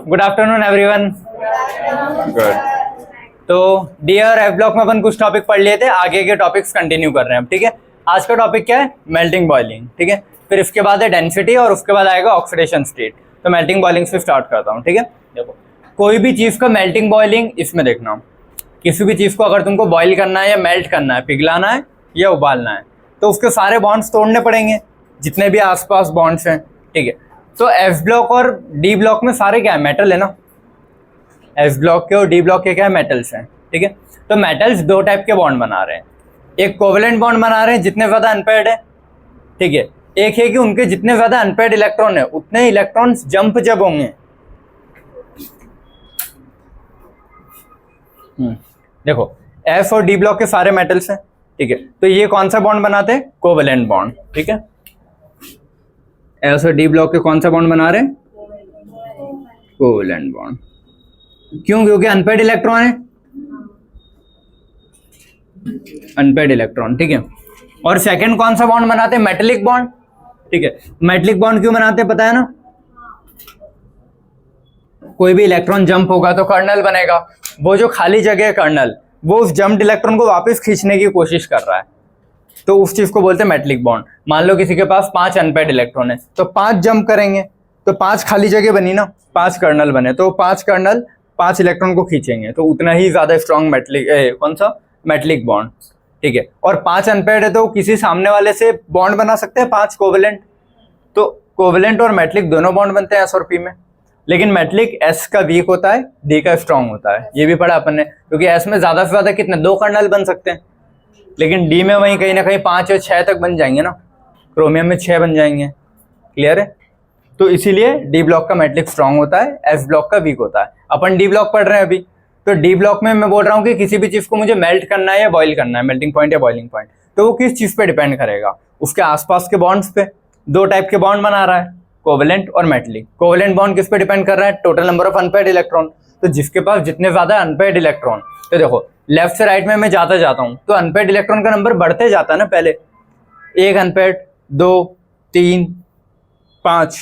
Good afternoon everyone. Good. तो D और F block में अपन कुछ टॉपिक पढ़ लिए थे, आगे के टॉपिक्स कंटिन्यू कर रहे हैं। ठीक है, आज का टॉपिक क्या है? Melting boiling. ठीक है, फिर इसके बाद है डेंसिटी और उसके बाद आएगा ऑक्सीडेशन स्टेट। तो मेल्टिंग बॉइलिंग से स्टार्ट करता हूँ। ठीक है, देखो कोई भी चीज़ का मेल्टिंग बॉइलिंग, इसमें देखना किसी भी चीज़ को अगर तुमको बॉइल करना है या मेल्ट करना है, पिघलाना है या उबालना है, तो उसके सारे बॉन्ड्स तोड़ने पड़ेंगे, जितने भी आसपास बॉन्ड्स हैं। ठीक है, तो एफ ब्लॉक और डी ब्लॉक में सारे क्या है? मेटल है ना। एफ ब्लॉक के और डी ब्लॉक के क्या है? मेटल्स हैं। ठीक है, तो मेटल्स दो टाइप के बॉन्ड बना रहे हैं। एक कोवेलेंट बॉन्ड बना रहे हैं जितने ज़्यादा अनपेयर्ड है। ठीक है, एक है कि उनके जितने ज़्यादा अनपेयर्ड इलेक्ट्रॉन है उतने इलेक्ट्रॉन्स जंप जब होंगे। देखो एफ और डी ब्लॉक के सारे मेटल्स हैं। ठीक है, तो ये कौन सा बॉन्ड बनाते हैं? Covalent bond. ठीक है, एफ और डी ब्लॉक के कौन सा बॉन्ड बना रहे हैं? Covalent bond. क्यों? क्योंकि अनपेयर्ड इलेक्ट्रॉन है, अनपेयर्ड इलेक्ट्रॉन। ठीक है, और सेकंड कौन सा बॉन्ड बनाते हैं? Metallic bond. ठीक है, मेटेलिक बॉन्ड क्यों बनाते हैं पता है ना? कोई भी इलेक्ट्रॉन जंप होगा तो कर्नल बनेगा, वो जो खाली जगह है कर्नल, वो उस जंप्ड इलेक्ट्रॉन को वापस खींचने की कोशिश कर रहा है, तो उस चीज को बोलते हैं मेटेलिक बॉन्ड। मान लो किसी के पास 5 अनपेयर्ड इलेक्ट्रॉन है, तो 5 जंप करेंगे तो 5 खाली जगह बनी ना, 5 कर्नल बने, तो 5 कर्नल 5 इलेक्ट्रॉन को खींचेंगे, तो उतना ही ज्यादा स्ट्रॉन्ग मेटेलिक कौन सा? Metallic bond. ठीक है, और 5 अनपेयर्ड है तो किसी सामने वाले से बॉन्ड बना सकते हैं 5 कोवेलेंट, तो कोवेलेंट और मेटेलिक दोनों बॉन्ड बनते हैं एस और पी में। लेकिन मेटेलिक एस का वीक होता है, डी का स्ट्रॉन्ग होता है। ये भी पढ़ा अपन ने, क्योंकि एस में ज्यादा से ज्यादा कितने? 2 कर्नल बन सकते हैं, लेकिन डी में वहीं कहीं ना कहीं 5 या 6 तक बन जाएंगे ना, क्रोमियम में 6 बन जाएंगे। क्लियर है? तो इसीलिए डी ब्लॉक का मेटेलिक स्ट्रॉन्ग होता है, एस ब्लॉक का वीक होता है। अपन डी ब्लॉक पढ़ रहे हैं अभी, तो डी ब्लॉक में मैं बोल रहा हूँ कि किसी भी चीज को मुझे मेल्ट करना है या बॉइल करना है, मेल्टिंग पॉइंट या बॉइलिंग पॉइंट, तो वो किस चीज पे डिपेंड करेगा? उसके आसपास के बॉन्ड्स पे। 2 टाइप के बॉन्ड बना रहा है, कोवेलेंट और मेटेलिक। कोवेलेंट बॉन्ड किस पे डिपेंड कर रहा है? Total number of unpaired electron. तो जिसके पास जितने ज्यादा अनपेयर्ड इलेक्ट्रॉन, तो देखो लेफ्ट से राइट में मैं जाता हूँ तो अनपेयर्ड इलेक्ट्रॉन का नंबर बढ़ते जाता है ना। पहले 1 अनपेयर्ड, 2, 3, 5,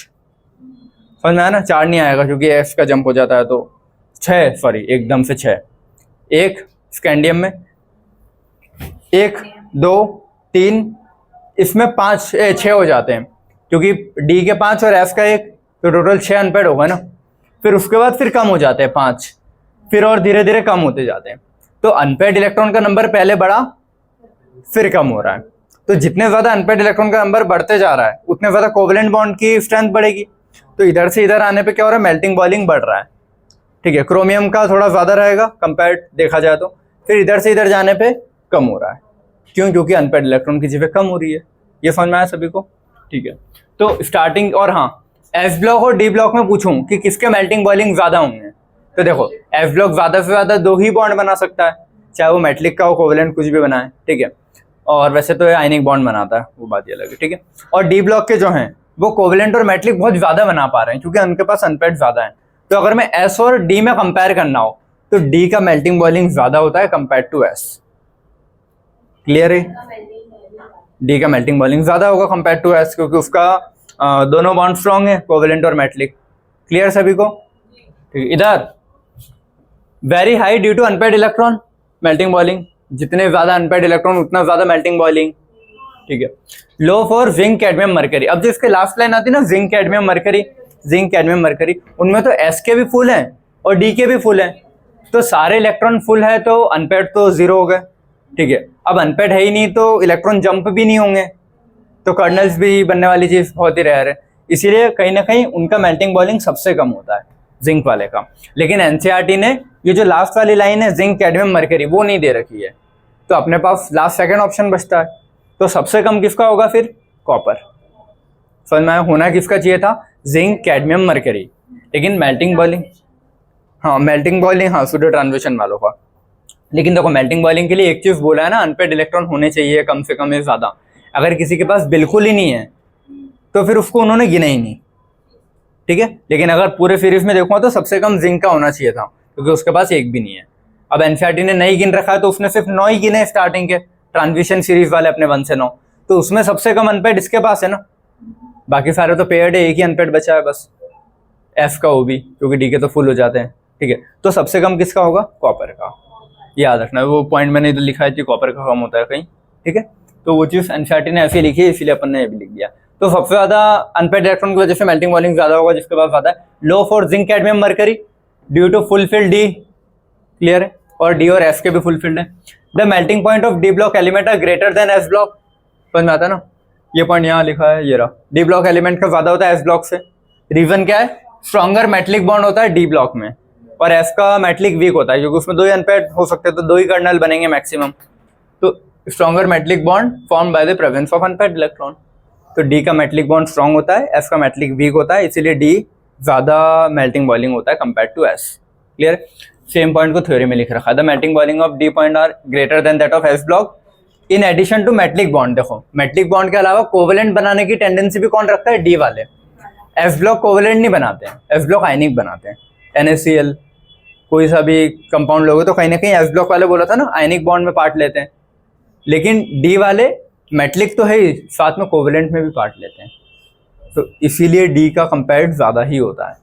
समझ में आया ना? 4 नहीं आएगा क्योंकि एफ का जंप हो जाता है, तो 6, सॉरी एकदम से 6। 1 स्कैंडियम में 1, 2, 3, इसमें 6 हो जाते हैं, क्योंकि डी के 5 और एफ का 1, तो टोटल 6 अनपेयर्ड होगा ना। फिर उसके बाद फिर कम हो जाते हैं 5, फिर और धीरे धीरे कम होते जाते हैं। तो अनपेयर्ड इलेक्ट्रॉन का नंबर पहले बढ़ा फिर कम हो रहा है। तो जितने ज्यादा अनपेयर्ड इलेक्ट्रॉन का नंबर बढ़ते जा रहा है उतने ज्यादा कोवेलेंट बॉन्ड की स्ट्रेंथ बढ़ेगी। तो इधर से इधर आने पे क्या हो रहा है? मेल्टिंग बॉइलिंग बढ़ रहा है। ठीक है, क्रोमियम का थोड़ा ज्यादा रहेगा कंपेयर्ड देखा जाए तो, फिर इधर से इधर जाने पे कम हो रहा है। क्यों? क्योंकि अनपेयर्ड इलेक्ट्रॉन की जगह कम हो रही है। ये समझ में आया सभी को? ठीक है, तो स्टार्टिंग। और हाँ, एफ ब्लॉक और डी ब्लॉक में पूछूं कि किसके मेल्टिंग बॉइलिंग ज्यादा होंगे, तो देखो एफ ब्लॉक ज्यादा से ज्यादा 2 ही बॉन्ड बना सकता है, चाहे वो मेटेलिक का हो, कोवेलेंट कुछ भी बनाए। ठीक है, और वैसे तो आयनिक बॉन्ड बनाता है, वो बात ये अलग है। ठीक है, और डी ब्लॉक के जो हैं वो कोवेलेंट और मेटेलिक बहुत ज्यादा बना पा रहे हैं क्योंकि उनके पास अनपेयर्ड ज्यादा है। तो अगर मैं एस और डी में कंपेयर करना हो तो डी का मेल्टिंग बॉइलिंग ज्यादा होता है कंपेयर टू एस। क्लियर है? डी का मेल्टिंग बॉइलिंग ज्यादा होगा कंपेयर टू एस, क्योंकि उसका दोनों बॉन्ड स्ट्रॉन्ग है, कोवेलेंट और मेटेलिक। क्लियर सभी को? ठीक, इधर very high due to unpaired electron, melting boiling. जितने ज्यादा अनपेयर्ड इलेक्ट्रॉन उतना ज्यादा मेल्टिंग बॉइलिंग। ठीक है, low for zinc, cadmium, mercury. अब जो इसके लास्ट लाइन आती है ना, zinc, cadmium, mercury, zinc, cadmium, mercury, उनमें तो एस के भी फुल हैं और डी के भी फुल हैं, तो सारे इलेक्ट्रॉन फुल है तो अनपेयर्ड तो 0 हो गए। ठीक है, अब अनपेयर्ड है ही नहीं तो इलेक्ट्रॉन जंप भी नहीं होंगे, तो कर्नल्स भी बनने वाली चीज होती रह रहे, इसीलिए कहीं ना कहीं उनका मेल्टिंग बॉइलिंग सबसे कम होता है जिंक वाले का। लेकिन एनसीईआरटी ने ये जो लास्ट वाली लाइन है जिंक, कैडमियम, मरकरी, वो नहीं दे रखी है, तो अपने पास लास्ट सेकंड ऑप्शन बचता है। तो सबसे कम किसका होगा फिर? कॉपर। समझ में होना किसका चाहिए था? Zinc, cadmium, mercury. लेकिन मेल्टिंग बॉइलिंग, हाँ मेल्टिंग बॉइलिंग, हाँ सूडो ट्रांजिशन वालों का। लेकिन देखो मेल्टिंग बॉइलिंग के लिए एक चीज बोला है ना, अनपेयर्ड इलेक्ट्रॉन होने चाहिए कम से कम या ज्यादा। अगर किसी के पास बिल्कुल ही नहीं है तो फिर उसको उन्होंने गिना ही नहीं। ठीक है, लेकिन अगर पूरे सीरीज में देखूंगा तो सबसे कम जिंक का होना चाहिए था, क्योंकि उसके पास एक भी नहीं है। अब एनसीईआरटी ने नहीं गिन रखा है तो उसने सिर्फ 9 ही गिने स्टार्टिंग के, ट्रांजिशन सीरीज वाले अपने 1 से 9, तो उसमें सबसे कम अनपेयर्ड इसके पास है ना, बाकी सारे तो पेयर्ड है, एक ही अनपेयर्ड बचा है बस। एफ का ओ बी, क्योंकि डी के तो फुल हो जाते हैं, ठीक है। तो सबसे कम किसका होगा? कॉपर का, याद रखना। वो पॉइंट मैंने इधर लिखा है कि कॉपर का कम होता है कहीं, ठीक है। तो वो चीज़ एनसीईआरटी ने ऐसे लिखी है, इसीलिए अपन ने ये भी लिख दिया। तो सबसे ज़्यादा अनपेड इलेक्ट्रॉन की वजह से मेल्टिंग बॉइलिंग ज़्यादा होगा जिसके पास ज़्यादा है। Low for zinc cadmium mercury due to fulfilled D, clear है, और डी और एस के भी फुलफिल्ड है। The melting point of D block element are greater than S block, समझ में आता है ना? ये पॉइंट यहाँ लिखा है, ये रहा, डी ब्लॉक एलिमेंट का ज़्यादा होता है एस ब्लॉक से। रीजन क्या है? स्ट्रॉन्गर मेटलिक बॉन्ड होता है डी ब्लॉक में, और एस का मेटलिक वीक होता है, क्योंकि उसमें 2 ही अनपेड हो सकते हैं, तो 2 ही कर्नल बनेंगे मैक्सिमम। तो stronger metallic bond form by the presence of unpaired electron. तो डी का मेटलिक बॉन्ड स्ट्रॉन्ग होता है, एस का मेटलिक वीक होता है, इसीलिए डी ज़्यादा मेल्टिंग बॉइलिंग होता है compare to S, clear. Same point को थ्योरी में लिख रखा है, the melting boiling of D point are greater than that of S block in addition to metallic bond. देखो मेटलिक बॉन्ड के अलावा कोवेलेंट बनाने की टेंडेंसी भी कौन रखता है? डी वाले। एस ब्लॉक कोवेलेंट नहीं बनाते हैं, एस ब्लॉक आयनिक बनाते हैं। NaCl कोई सा भी कंपाउंड लोगे तो कहीं ना कहीं एस ब्लॉक वाले बोला था ना, आयनिक बॉन्ड में पार्ट लेते हैं, लेकिन डी वाले मेटलिक तो है ही, साथ में कोवेलेंट में भी पार्ट लेते हैं, तो इसीलिए डी का कंपेयर्ड ज़्यादा ही होता है।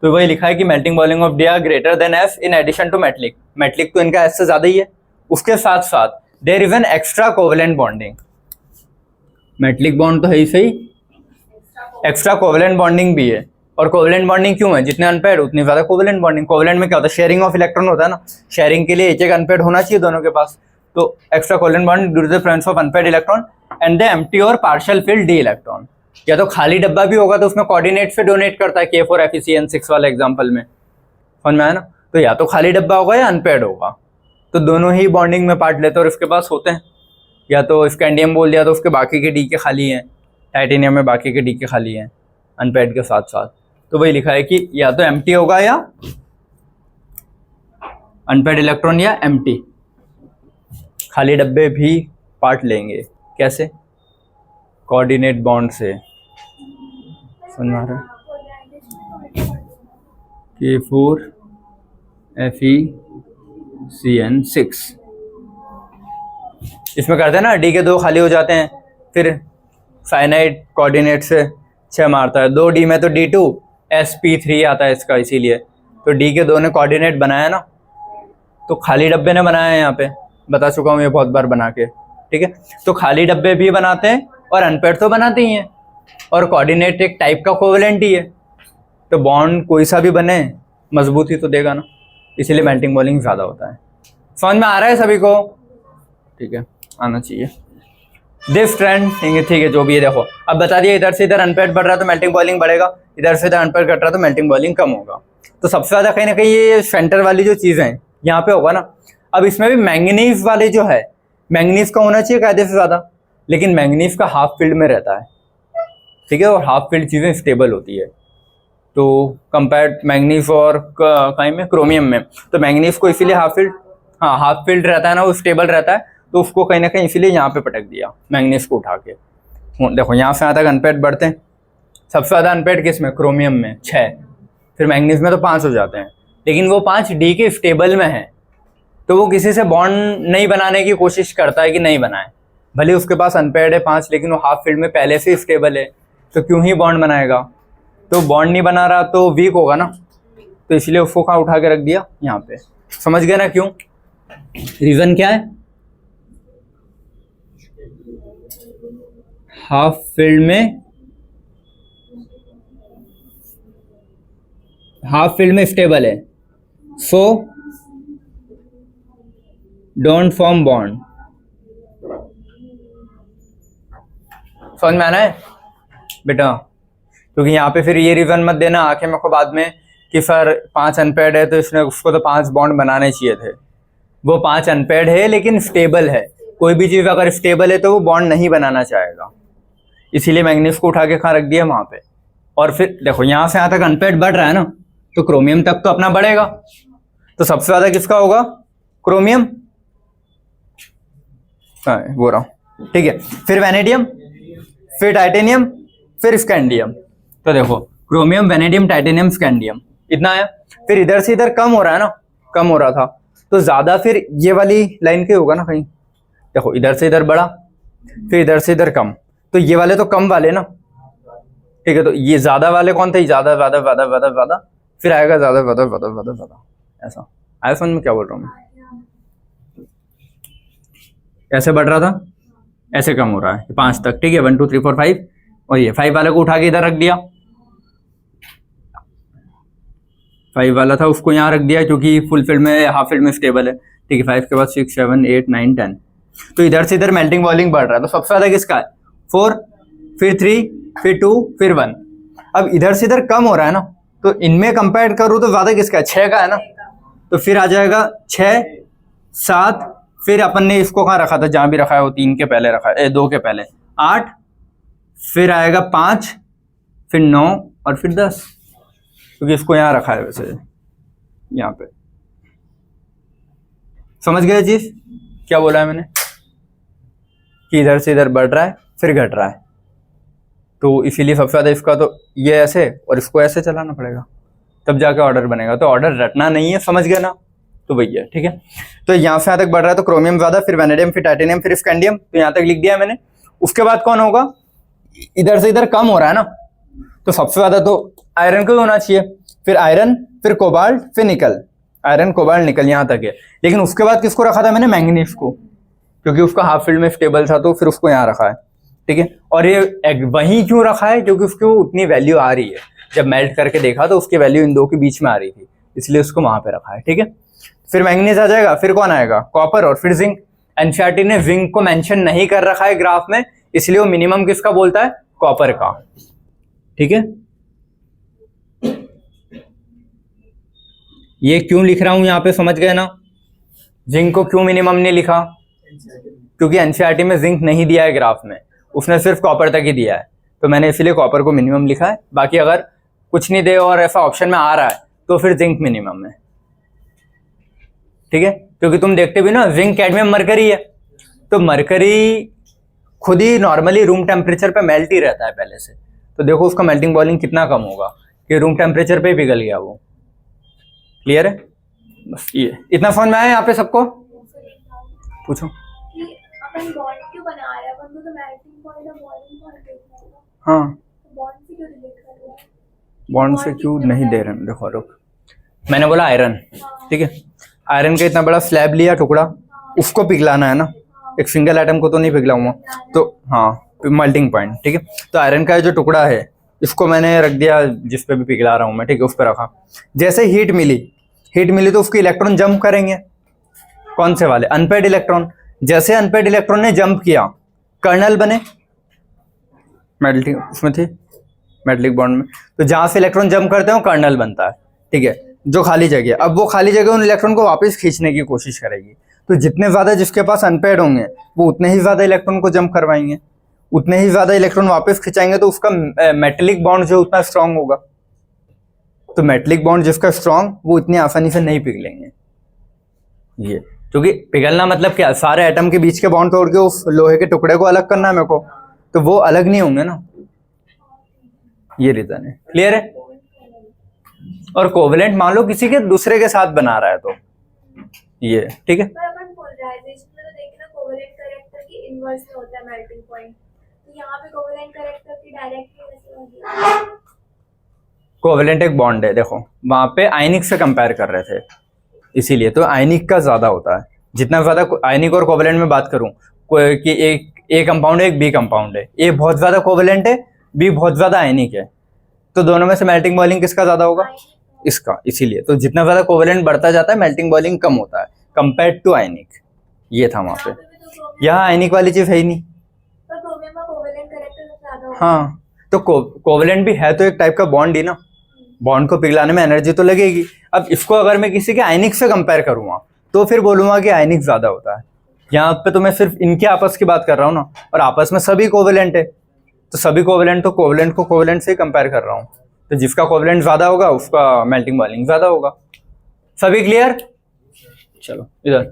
तो वही लिखा है कि melting boiling of D are greater than S in addition to metallic. Metallic तो इनका एस से ज़्यादा ही है, उसके साथ साथ there is an extra covalent bonding. Metallic bond तो है ही सही, एक्स्ट्रा कोवेलेंट बॉन्डिंग भी है। और कोवेलेंट बॉन्डिंग क्यों है? जितने अनपेड उतनी ज़्यादा कोवेलेंट बॉन्डिंग। कोवेलेंट में क्या होता है? शेयरिंग ऑफ इलेक्ट्रॉन होता है ना, शेयरिंग के लिए एक अनपेड होना चाहिए दोनों के पास। तो extra covalent bond due to the presence of unpaired electron and the empty और पार्शियल फिल्ड डी इलेक्ट्रॉन। या तो खाली डब्बा भी होगा तो उसमें कोऑर्डिनेट से डोनेट करता है, K4FeCN6 वाले एग्जाम्पल में, समझ में आया ना? तो या तो खाली डब्बा होगा या अनपेड होगा, तो दोनों ही बॉन्डिंग में पार्ट लेते हैं और इसके पास होते हैं। या तो स्कैंडियम बोल दिया तो उसके बाकी के डी के खाली हैं, टाइटेनियम में बाकी के डी के खाली हैं अनपेड के साथ साथ। तो वही लिखा है कि या तो एम्प्टी होगा या अनपेड इलेक्ट्रॉन या एम्प्टी, खाली डब्बे भी पार्ट लेंगे। कैसे? कोऑर्डिनेट बॉन्ड से, समझ में आ रहा है? K4FeCN6 इसमें करते हैं ना, डी के 2 खाली हो जाते हैं, फिर साइनाइड कोऑर्डिनेट से 6 मारता है, 2 डी में तो D2sp3 आता है इसका, इसीलिए तो डी के 2 ने कोऑर्डिनेट बनाया ना, तो खाली डब्बे ने बनाया है, यहाँ पे बता चुका हूँ ये बहुत बार बना के, ठीक है। तो खाली डब्बे भी बनाते हैं और अनपेड तो बनाते ही हैं, और कोऑर्डिनेट एक टाइप का कोवेलेंट ही है, तो बॉन्ड कोई सा भी बने मजबूती तो देगा ना, इसीलिए मेल्टिंग बॉइलिंग ज़्यादा होता है। समझ में आ रहा है सभी को? ठीक है, आना चाहिए। दिस ट्रेंड, ठीक है, जो भी है। देखो अब बता दिया, इधर से इधर अनपेड बढ़ रहा है तो मेल्टिंग बॉइलिंग बढ़ेगा, इधर से इधर अनपेड घट रहा है तो मेल्टिंग बॉइलिंग कम होगा। तो सबसे ज़्यादा कहीं ना कहीं ये सेंटर वाली जो चीज़ है यहाँ पे होगा ना। अब इसमें भी मैंगनीज वाले जो है, मैंगनीज का होना चाहिए कायदे से ज़्यादा, लेकिन मैंगनीज का हाफ फील्ड में रहता है, ठीक है, और हाफ फील्ड चीज़ें स्टेबल होती है। तो कंपेयर मैंगनीज और कहीं में क्रोमियम में, तो मैंगनीज को इसीलिए हाफ फील्ड रहता है ना, वो स्टेबल रहता है, तो उसको कहीं ना कहीं इसीलिए यहाँ पे पटक दिया मैंगनीज को उठा के। देखो यहाँ से यहाँ तक अनपेड बढ़ते हैं, सबसे ज़्यादा अनपेड किस में? क्रोमियम में 6, फिर मैंगनीज में तो 5 हो जाते हैं, लेकिन वो 5 डी के स्टेबल में है, तो वो किसी से बॉन्ड नहीं बनाने की कोशिश करता है कि नहीं बनाए, भले उसके पास अनपेड है 5, लेकिन वो हाफ फील्ड में पहले से स्टेबल है, तो क्यों ही बॉन्ड बनाएगा? तो बॉन्ड नहीं बना रहा तो वीक होगा ना, तो इसलिए उसको कहाँ उठा के रख दिया? यहाँ पे। समझ गए ना क्यों? रीज़न क्या है? हाफ फील्ड में स्टेबल है, सो डोंट फॉर्म बॉन्ड। समझ में आना है बेटा? क्योंकि यहाँ पे फिर ये रीजन मत देना आके मेरे को बाद में कि सर 5 अनपेड है तो इसने उसको तो 5 बॉन्ड बनाने चाहिए थे। वो 5 अनपेड है लेकिन स्टेबल है, कोई भी चीज़ अगर स्टेबल है तो वो बॉन्ड नहीं बनाना चाहेगा, इसीलिए मैंगनीज को उठा के कहाँ रख दिया? वहाँ पे। और फिर देखो यहाँ से यहाँ तक अनपेड बढ़ रहा है ना, तो क्रोमियम तक तो अपना बढ़ेगा, तो सबसे ज़्यादा किसका होगा? क्रोमियम, वो रहा, ठीक है। फिर वैनेडियम, फिर टाइटेनियम, फिर स्कैंडियम। तो देखो क्रोमियम, वैनेडियम, टाइटेनियम, स्कैंडियम, इतना आया। फिर इधर से इधर कम हो रहा है ना, कम हो रहा था, तो ज़्यादा फिर ये वाली लाइन के होगा ना कहीं। देखो इधर से इधर बढ़ा, फिर इधर से इधर कम, तो ये वाले तो कम वाले ना, ठीक है, तो ये ज्यादा वाले कौन थे, ज्यादा ज्यादा ज्यादा ज्यादा ज्यादा, फिर आएगा ज्यादा ज्यादा ज्यादा ज्यादा ज्यादा, ऐसा। आया समझ में क्या बोल रहा हूँ मैं? ऐसे बढ़ रहा था, ऐसे कम हो रहा है 5 तक, ठीक है, 1 2 3 4 5, और ये 5 वाले को उठा के इधर रख दिया, 5 वाला था उसको यहाँ रख दिया क्योंकि फुल फील्ड में हाफ फील्ड में स्टेबल है, ठीक है। 5 के बाद 6 7 8 9 10, तो इधर से इधर मेल्टिंग बॉइलिंग बढ़ रहा है, तो सबसे ज्यादा किसका है, 4, फिर 3, फिर 2, फिर 1। अब इधर से इधर कम हो रहा है ना, तो इनमें कंपेयर करूँ तो ज्यादा किसका है, 6 का है ना, तो फिर आ जाएगा 6 7, फिर अपन ने इसको कहाँ रखा था, जहां भी रखा है वो 3 के पहले रखा है, 2 के पहले 8, फिर आएगा 5, फिर 9 और फिर 10, क्योंकि इसको यहाँ रखा है वैसे यहाँ पे। समझ गए चीज क्या बोला है मैंने, कि इधर से इधर बढ़ रहा है फिर घट रहा है, तो इसीलिए सबसे ज्यादा इसका तो ये ऐसे और इसको ऐसे चलाना पड़ेगा, तब जाके ऑर्डर बनेगा। तो ऑर्डर रटना नहीं है, समझ गए ना, तो वही है, ठीक है। तो यहाँ से यहाँ तक बढ़ रहा है, तो क्रोमियम ज्यादा, फिर वेनेडियम, फिर टाइटेनियम, फिर स्कैंडियम, तो यहाँ तक लिख दिया मैंने। उसके बाद कौन होगा, इधर से इधर कम हो रहा है ना, तो सबसे ज्यादा तो आयरन को ही होना चाहिए, फिर आयरन, फिर कोबाल्ट, फिर निकल, आयरन कोबाल्ट निकल यहाँ तक है। लेकिन उसके बाद किसको रखा था मैंने, मैंगनीज को, क्योंकि उसका हाफ फील्ड में स्टेबल था, तो फिर उसको यहाँ रखा है, ठीक है। और ये वहीं क्यों रखा है, क्योंकि उसकी उतनी वैल्यू आ रही है, जब मेल्ट करके देखा तो उसकी वैल्यू इन दो के बीच में आ रही थी, इसलिए उसको वहां पे रखा है, ठीक है। फिर मैंगनीज आ जाएगा, फिर कौन आएगा, कॉपर, और फिर जिंक। एनसीईआरटी ने जिंक को मेंशन नहीं कर रखा है ग्राफ में, इसलिए वो मिनिमम किसका बोलता है, कॉपर का, ठीक है। ये क्यों लिख रहा हूं यहाँ पे, समझ गए ना, जिंक को क्यों मिनिमम नहीं लिखा, क्योंकि एनसीईआरटी में जिंक नहीं दिया है ग्राफ में, उसने सिर्फ कॉपर तक ही दिया है, तो मैंने इसलिए कॉपर को मिनिमम लिखा है। बाकी अगर कुछ नहीं दे और ऐसा ऑप्शन में आ रहा है तो फिर जिंक मिनिमम है, ठीक है। क्योंकि तुम देखते भी ना, जिंक, कैडमियम, मरकरी है, तो मरकरी खुद ही नॉर्मली रूम टेम्परेचर पे मेल्ट ही रहता है पहले से, तो देखो उसका मेल्टिंग बॉइलिंग कितना कम होगा कि रूम टेम्परेचर पे ही पिघल गया वो। क्लियर है, बस ये इतना समझ में आया यहाँ पे सबको, पूछो। अपन बॉन्ड क्यों बना रहे हैं, अपन को तो मेल्टिंग पॉइंट और बॉइलिंग पॉइंट देखना होगा। हाँ, बॉन्ड से क्यों रिलेट कर रहे हैं, बॉन्ड से क्यों नहीं दे रहे हैं, देखो रुक, मैंने बोला आयरन, ठीक है, आयरन का इतना बड़ा स्लैब लिया टुकड़ा, उसको पिघलाना है ना, एक सिंगल आइटम को तो नहीं पिघलाऊंगा, तो हाँ मेल्टिंग पॉइंट, ठीक है। तो आयरन का जो टुकड़ा है इसको मैंने रख दिया जिस पे भी पिघला रहा हूं मैं, ठीक है, उस पर रखा। जैसे हीट मिली तो उसके इलेक्ट्रॉन जंप करेंगे, कौन से वाले, अनपेड इलेक्ट्रॉन। जैसे अनपेड इलेक्ट्रॉन ने जंप किया, कर्नल बने, मेल्टिंग उसमें थी मेटलिक बॉन्ड में, तो जहां से इलेक्ट्रॉन जंप करते हैं वो कर्नल बनता है, ठीक है, जो खाली जगह। अब वो खाली जगह उन इलेक्ट्रॉन को वापस खींचने की कोशिश करेगी, तो जितने ज्यादा जिसके पास अनपेड होंगे वो उतने ही ज्यादा इलेक्ट्रॉन को जंप करवाएंगे, उतने ही ज्यादा इलेक्ट्रॉन वापस खिंचाएंगे, तो उसका मेटेलिक बॉन्ड जो उतना स्ट्रांग होगा। तो मेटेलिक बॉन्ड जिसका स्ट्रांग, वो इतनी आसानी से नहीं पिघलेंगे, ये क्योंकि पिघलना मतलब क्या, सारे एटम के बीच के बॉन्ड तोड़ के उस लोहे के टुकड़े को अलग करना है मेरे को, तो वो अलग नहीं होंगे ना, ये रीजन है। क्लियर है। और कोवेलेंट मान लो किसी के दूसरे के साथ बना रहा है, तो ये ठीक है। पर अपन पोलराइजेशन में तो देखें ना, कोवेलेंट कैरेक्टर की इनवर्स में होता है मेल्टिंग पॉइंट, तो यहाँ पे कोवेलेंट कैरेक्टर की डायरेक्टली वैसे होगी। कोवेलेंट एक बॉन्ड है, देखो वहां पे आयनिक से कंपेयर कर रहे थे, इसीलिए तो आयनिक का ज्यादा होता है। जितना ज्यादा आयनिक और कोवेलेंट में बात करूं कि एक ए कंपाउंड है, एक बी कंपाउंड है, ए बहुत ज्यादा कोवेलेंट है, बी बहुत ज्यादा आयनिक है, तो दोनों में से मेल्टिंग बॉइलिंग किसका ज्यादा होगा, इसका। इसीलिए तो जितना ज्यादा कोवेलेंट बढ़ता जाता है, मेल्टिंग बॉइलिंग कम होता है कंपेयर्ड टू आयनिक। ये था वहां पे, यहाँ आयनिक वाली चीज है ही नहीं। पर क्रोमियम का कोवेलेंट कैरेक्टर सबसे ज्यादा होगा। हाँ, तो कोवेलेंट भी है तो एक टाइप का बॉन्ड ही ना, बॉन्ड को पिघलाने में एनर्जी तो लगेगी। अब इसको अगर मैं किसी के आयनिक से कंपेयर करूंगा तो फिर बोलूंगा कि आयनिक ज्यादा होता है। यहाँ पे तो मैं सिर्फ इनके आपस की बात कर रहा हूँ ना, और आपस में सभी कोवेलेंट है, तो सभी कोवेलेंट, तो कोवेलेंट को कोवेलेंट से कंपेयर कर रहा हूँ, तो जिसका कोवेलेंट ज्यादा होगा उसका मेल्टिंग बॉइलिंग ज्यादा होगा। सभी क्लियर। चलो इधर,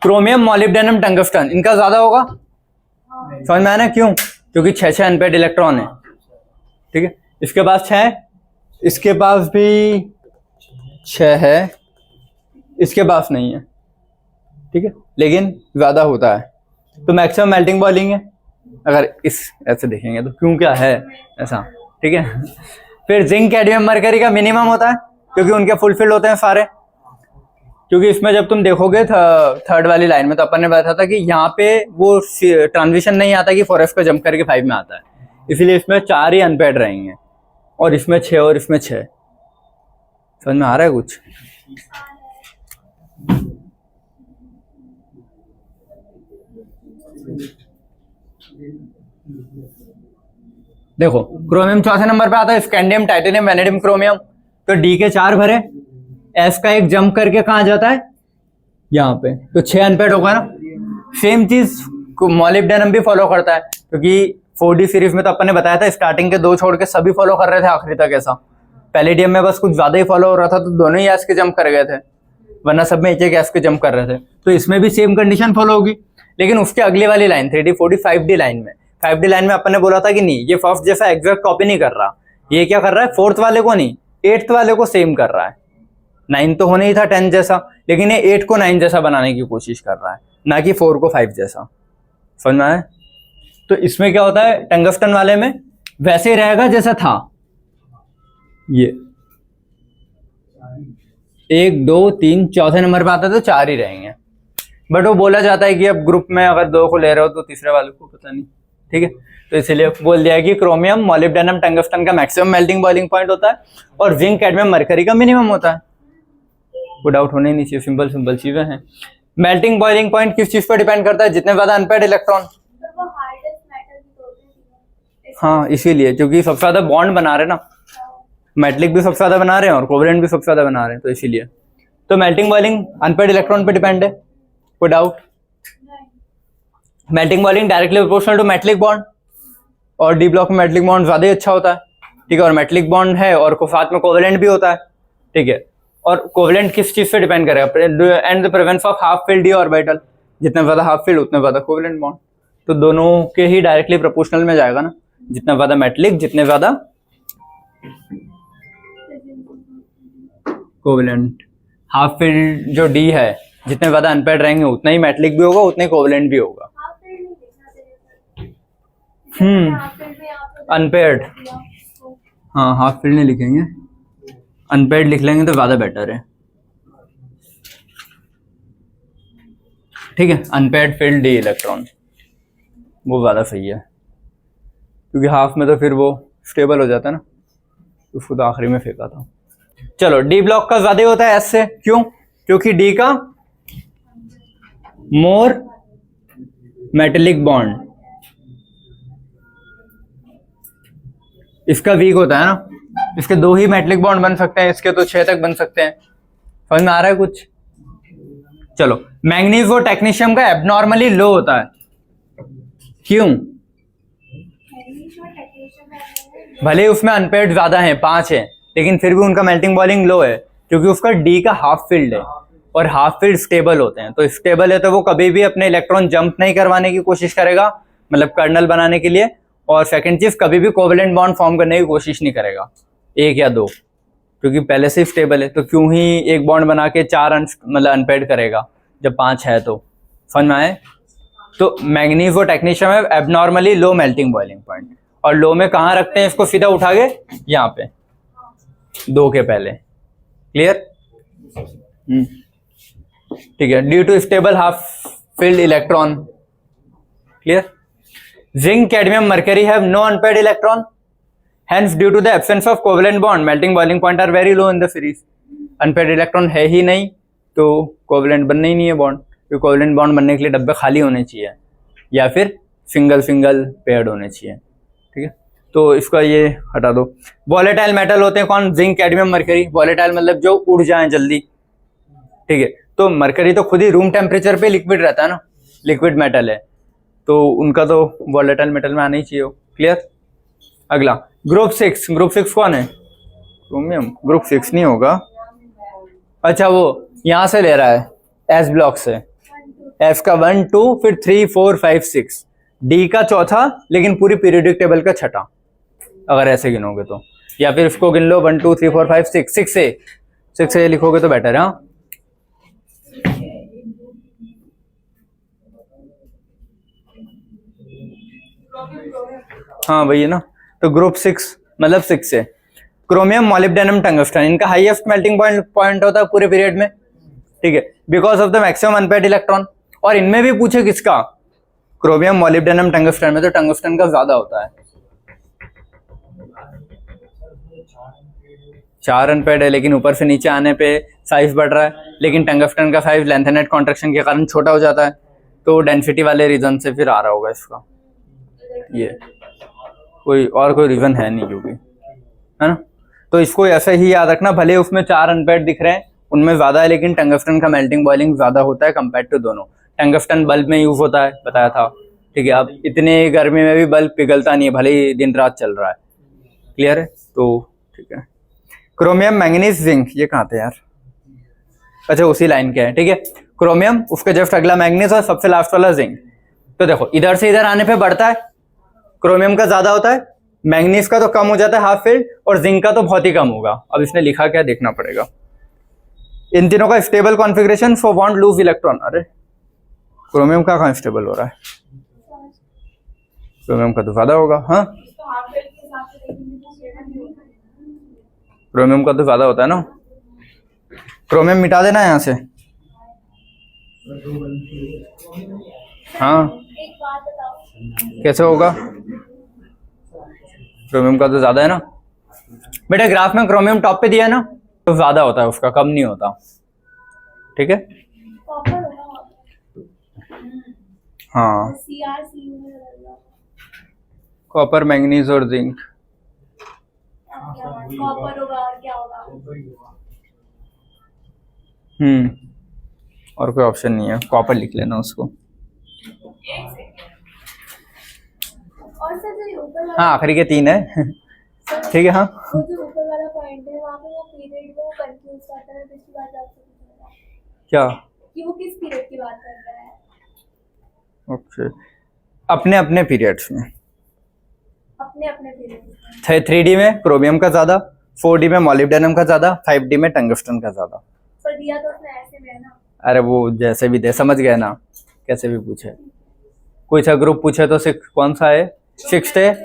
क्रोमियम, मॉलिब्डेनम, टंगस्टन, इनका ज्यादा होगा, समझ में आया ना, क्यों, क्योंकि 6 अनपेड इलेक्ट्रॉन है, ठीक है। इसके पास 6 है, इसके पास भी 6 है, इसके पास नहीं है, ठीक है, लेकिन ज्यादा होता है, तो मैक्सिमम मेल्टिंग बॉइलिंग है, अगर इस ऐसे देखेंगे तो क्यों क्या है ऐसा, ठीक है। फिर जिंक कैडमियम मरकरी का मिनिमम होता है क्योंकि उनके फुलफिल्ड होते हैं सारे, क्योंकि इसमें जब तुम देखोगे थर्ड वाली लाइन में तो अपन ने बताया था कि यहाँ पे वो ट्रांजिशन नहीं आता कि 4f को जंप करके 5 में आता है, इसीलिए इसमें 4 ही अनपेड रहेंगे और इसमें 6 और इसमें 6। समझ में आ रहा है कुछ? देखो क्रोमियम चौथे नंबर पे आता है, स्कैंडियम, टाइटेनियम, वैनेडियम, क्रोमियम। तो डी के 4 भरे, एस का एक जंप करके कहाँ जाता है यहाँ पे, तो 6 अनपेड होगा ना। सेम चीज मॉलिब्डेनम भी फॉलो करता है क्योंकि 4D सीरीज में तो अपन ने बताया था स्टार्टिंग के 2 छोड़ के सभी फॉलो कर रहे थे आखिरी तक ऐसा। पैलेडियम में बस कुछ ज्यादा ही फॉलो हो रहा था तो दोनों ही एस के जंप कर गए थे, वरना सब में एक एक एस के जंप कर रहे थे। तो इसमें भी सेम कंडीशन फॉलो होगी, लेकिन उसके अगली वाली line 3D 4D 5D line में, 5D लाइन में अपन ने बोला था कि नहीं ये फर्स्ट जैसा एग्जैक्ट कॉपी नहीं कर रहा, ये क्या कर रहा है फोर्थ वाले को नहीं 8th वाले को सेम कर रहा है। 9 तो होने ही था 10 जैसा, लेकिन ये 8 को 9 जैसा बनाने की कोशिश कर रहा है, ना कि 4 को 5 जैसा। समझ में आया? तो इसमें क्या होता है टंगस्टन वाले में वैसे ही रहेगा जैसा था, ये 1 2 3 चौथे नंबर पे आता है तो 4 ही रहेंगे। बट वो बोला जाता है कि अब ग्रुप में अगर 2 को ले रहे हो तो तीसरे वाले को पता नहीं, ठीक है। तो इसीलिए बोल दिया कि क्रोमियम, मॉलिब्डेनम, टंगस्टन का मैक्सिमम मेल्टिंग बॉइलिंग पॉइंट होता है और जिंक, कैडमियम, मरकरी का मिनिमम होता है। कोई डाउट होने नहीं चाहिए, सिंपल सिंपल चीजें हैं। मेल्टिंग बॉइलिंग पॉइंट किस चीज पर डिपेंड करता है? जितने ज्यादा अनपेड इलेक्ट्रॉन। हाँ इसीलिए, क्योंकि सबसे ज्यादा बॉन्ड बना रहे ना, मेटलिक भी सबसे ज्यादा बना रहे हैं और कोवलेंट भी सबसे ज्यादा बना रहे हैं, तो इसीलिए। तो मेल्टिंग बॉइलिंग अनपेड इलेक्ट्रॉन पे डिपेंड है, कोई doubt? Melting boiling directly proportional to metallic bond, और डी ब्लॉक में मेटलिक बॉन्ड ज्यादा ही अच्छा होता है, ठीक है। और मेटलिक बॉन्ड है और साथ में कोवलेंट भी होता है, ठीक है। और कोवलेंट किस चीज पे डिपेंड करेगा? And the presence of half field D orbital, जितना ज्यादा हाफ फील्ड उतना ज्यादा कोवलेंट बॉन्ड। तो दोनों के ही डायरेक्टली प्रोपोर्शनल में जाएगा ना, जितना ज्यादा मेटलिक जितने ज्यादा कोवलेंट। हाफ फील्ड जो डी है जितने ज्यादा अनपेड रहेंगे उतना ही मेटलिक भी होगा, उतना ही कोवलेंट भी होगा। अनपेड, हाँ हाफ फील्ड नहीं लिखेंगे, अनपेड लिख लेंगे तो ज्यादा बेटर है, ठीक है। अनपेड फील्ड डी इलेक्ट्रॉन वो ज्यादा सही है, क्योंकि हाफ में तो फिर वो स्टेबल हो जाता है ना, उसको तो आखिरी में फेंका था। चलो डी ब्लॉक का ज्यादा होता है एस से, क्यों? क्योंकि डी का मोर मेटेलिक बॉन्ड, इसका वीक होता है ना, इसके 2 ही मेटलिक बॉन्ड बन सकते हैं, इसके तो 6 तक बन सकते हैं। समझ में आ रहा है कुछ? चलो मैंगनीज और टेक्नीशियम का एबनॉर्मली लो होता है, क्यों? भले उसमें अनपेड ज्यादा है 5 है, लेकिन फिर भी उनका मेल्टिंग बॉइलिंग लो है, क्योंकि उसका डी का हाफ फील्ड है और हाफ फील्ड स्टेबल होते हैं। तो स्टेबल है तो वो कभी भी अपने इलेक्ट्रॉन जंप नहीं करवाने की कोशिश करेगा, मतलब कर्नल बनाने के लिए। और सेकंड चीज, कभी भी कोवेलेंट बॉन्ड फॉर्म करने की कोशिश नहीं करेगा 1 या 2, क्योंकि पहले से ही स्टेबल है। तो क्यों ही एक बॉन्ड बना के 4 मतलब अनपेड करेगा जब 5 है? तो समझ में आए? तो मैंगनीज और टेक्नीशियम है एबनॉर्मली लो मेल्टिंग बॉइलिंग पॉइंट, और लो में कहाँ रखते हैं इसको? सीधा उठा के यहाँ पे 2 के पहले। क्लियर? ठीक है। Due to stable half filled electron. Clear? Zinc, cadmium, mercury have no unpaired electron, hence due to the absence of covalent bond melting boiling point are very low in the series। Unpaired electron है ही नहीं तो covalent बनना ही नहीं है bond, क्योंकि covalent bond बनने के लिए डब्बे खाली होने चाहिए या फिर सिंगल सिंगल पेयर्ड होने चाहिए, ठीक है। तो इसका ये हटा दो। वॉलेटाइल मेटल होते हैं कौन? Zinc, cadmium, mercury. वॉलेटाइल मतलब जो उड़ जाए जल्दी, ठीक है। तो मरकरी तो खुद ही रूम टेम्परेचर पे लिक्विड रहता है ना, लिक्विड मेटल है, तो उनका तो वॉलेटाइल मेटल में आना ही चाहिए। क्लियर? अगला ग्रुप 6। ग्रुप 6 कौन है? क्रोमियम। ग्रुप 6 नहीं होगा, अच्छा वो यहां से ले रहा है एस ब्लॉक से, एफ का 1 2 फिर 3 4 5 6, डी का चौथा लेकिन पूरी पीरियोडिक टेबल का छठा, अगर ऐसे गिनोगे तो। या फिर इसको गिन लो 1 2 3 4 5 6, 6 से लिखोगे तो बेटर है। हाँ हाँ वही है ना। तो ग्रुप 6 मतलब 6 से क्रोमियम मॉलिब्डेनम टंगस्टन, इनका हाईएस्ट मेल्टिंग पॉइंट होता है पूरे पीरियड में, ठीक है, because of the maximum unpaired electron. और इनमें भी पूछे किसका, क्रोमियम मॉलिब्डेनम टंगस्टन में, तो टंगस्टन का ज्यादा होता है। 4 अनपेयर्ड है, लेकिन ऊपर से नीचे आने पे साइज बढ़ रहा है, लेकिन टंगस्टन का साइज लेंथ नेट कॉन्ट्रैक्शन के कारण छोटा हो जाता है, तो डेंसिटी वाले रीजन से फिर आ रहा होगा इसका, ये कोई रीजन है नहीं क्योंकि, है ना। तो इसको ऐसे ही याद रखना, भले उसमें 4 अनपेयर्ड दिख रहे हैं, उनमें ज्यादा है, लेकिन टंगस्टन का मेल्टिंग बॉइलिंग ज्यादा होता है कंपेयर टू दोनों। टंगस्टन बल्ब में यूज होता है, बताया था, ठीक है। अब इतने गर्मी में भी बल्ब पिघलता नहीं है, भले ही दिन रात चल रहा है, क्लियर है। तो ठीक है, क्रोमियम मैंगनीज जिंक, ये कहाँ थे यार, अच्छा उसी लाइन के है, ठीक है। क्रोमियम, उसके जस्ट अगला मैंगनीज और सबसे लास्ट वाला जिंक। तो देखो इधर से इधर आने पे बढ़ता है, क्रोमियम का ज्यादा होता है, मैंगनीज का तो कम हो जाता है हाफ फील्ड, और जिंक का तो बहुत ही कम होगा। अब इसने लिखा क्या देखना पड़ेगा। इन तीनों का stable configuration for want loose electron, अरे क्रोमियम का कहाँ स्टेबल हो रहा है, क्रोमियम का तो ज्यादा होगा, हाँ क्रोमियम का तो ज्यादा होता है ना। क्रोमियम मिटा देना यहाँ से, हाँ एक बात बताओ, कैसे होगा, क्रोमियम का तो ज्यादा है ना बेटा, ग्राफ में क्रोमियम टॉप पे दिया है ना, तो ज्यादा होता है उसका, कम नहीं होता, ठीक है। कॉपर होगा, हाँ CrCu में बदलना, कॉपर मैंगनीज और जिंक, कॉपर होगा और क्या होगा, और कोई ऑप्शन नहीं है, कॉपर लिख लेना उसको। और सर जो ऊपर वाला, हाँ आखिरी के 3 है ठीक है। हाँ वो जो ऊपर वाला पॉइंट है वहाँ पे वो पीरियड को कंफ्यूज करता है, पिछली बार आपसे पूछा था क्या, कि वो किस पीरियड की बात कर रहा है। ओके, अपने अपने पीरियड्स में, अपने अपने पीरियड, 3D में क्रोमियम का ज्यादा, 4D में मॉलिब्डेनम का ज्यादा, 5D में टंगस्टन का ज्यादा। पर दिया तो उसने ऐसे में है ना, अरे वो जैसे भी दे, समझ गए ना, कैसे भी पूछे, कोई सा ग्रुप पूछे तो 6 कौन सा है, 6th है,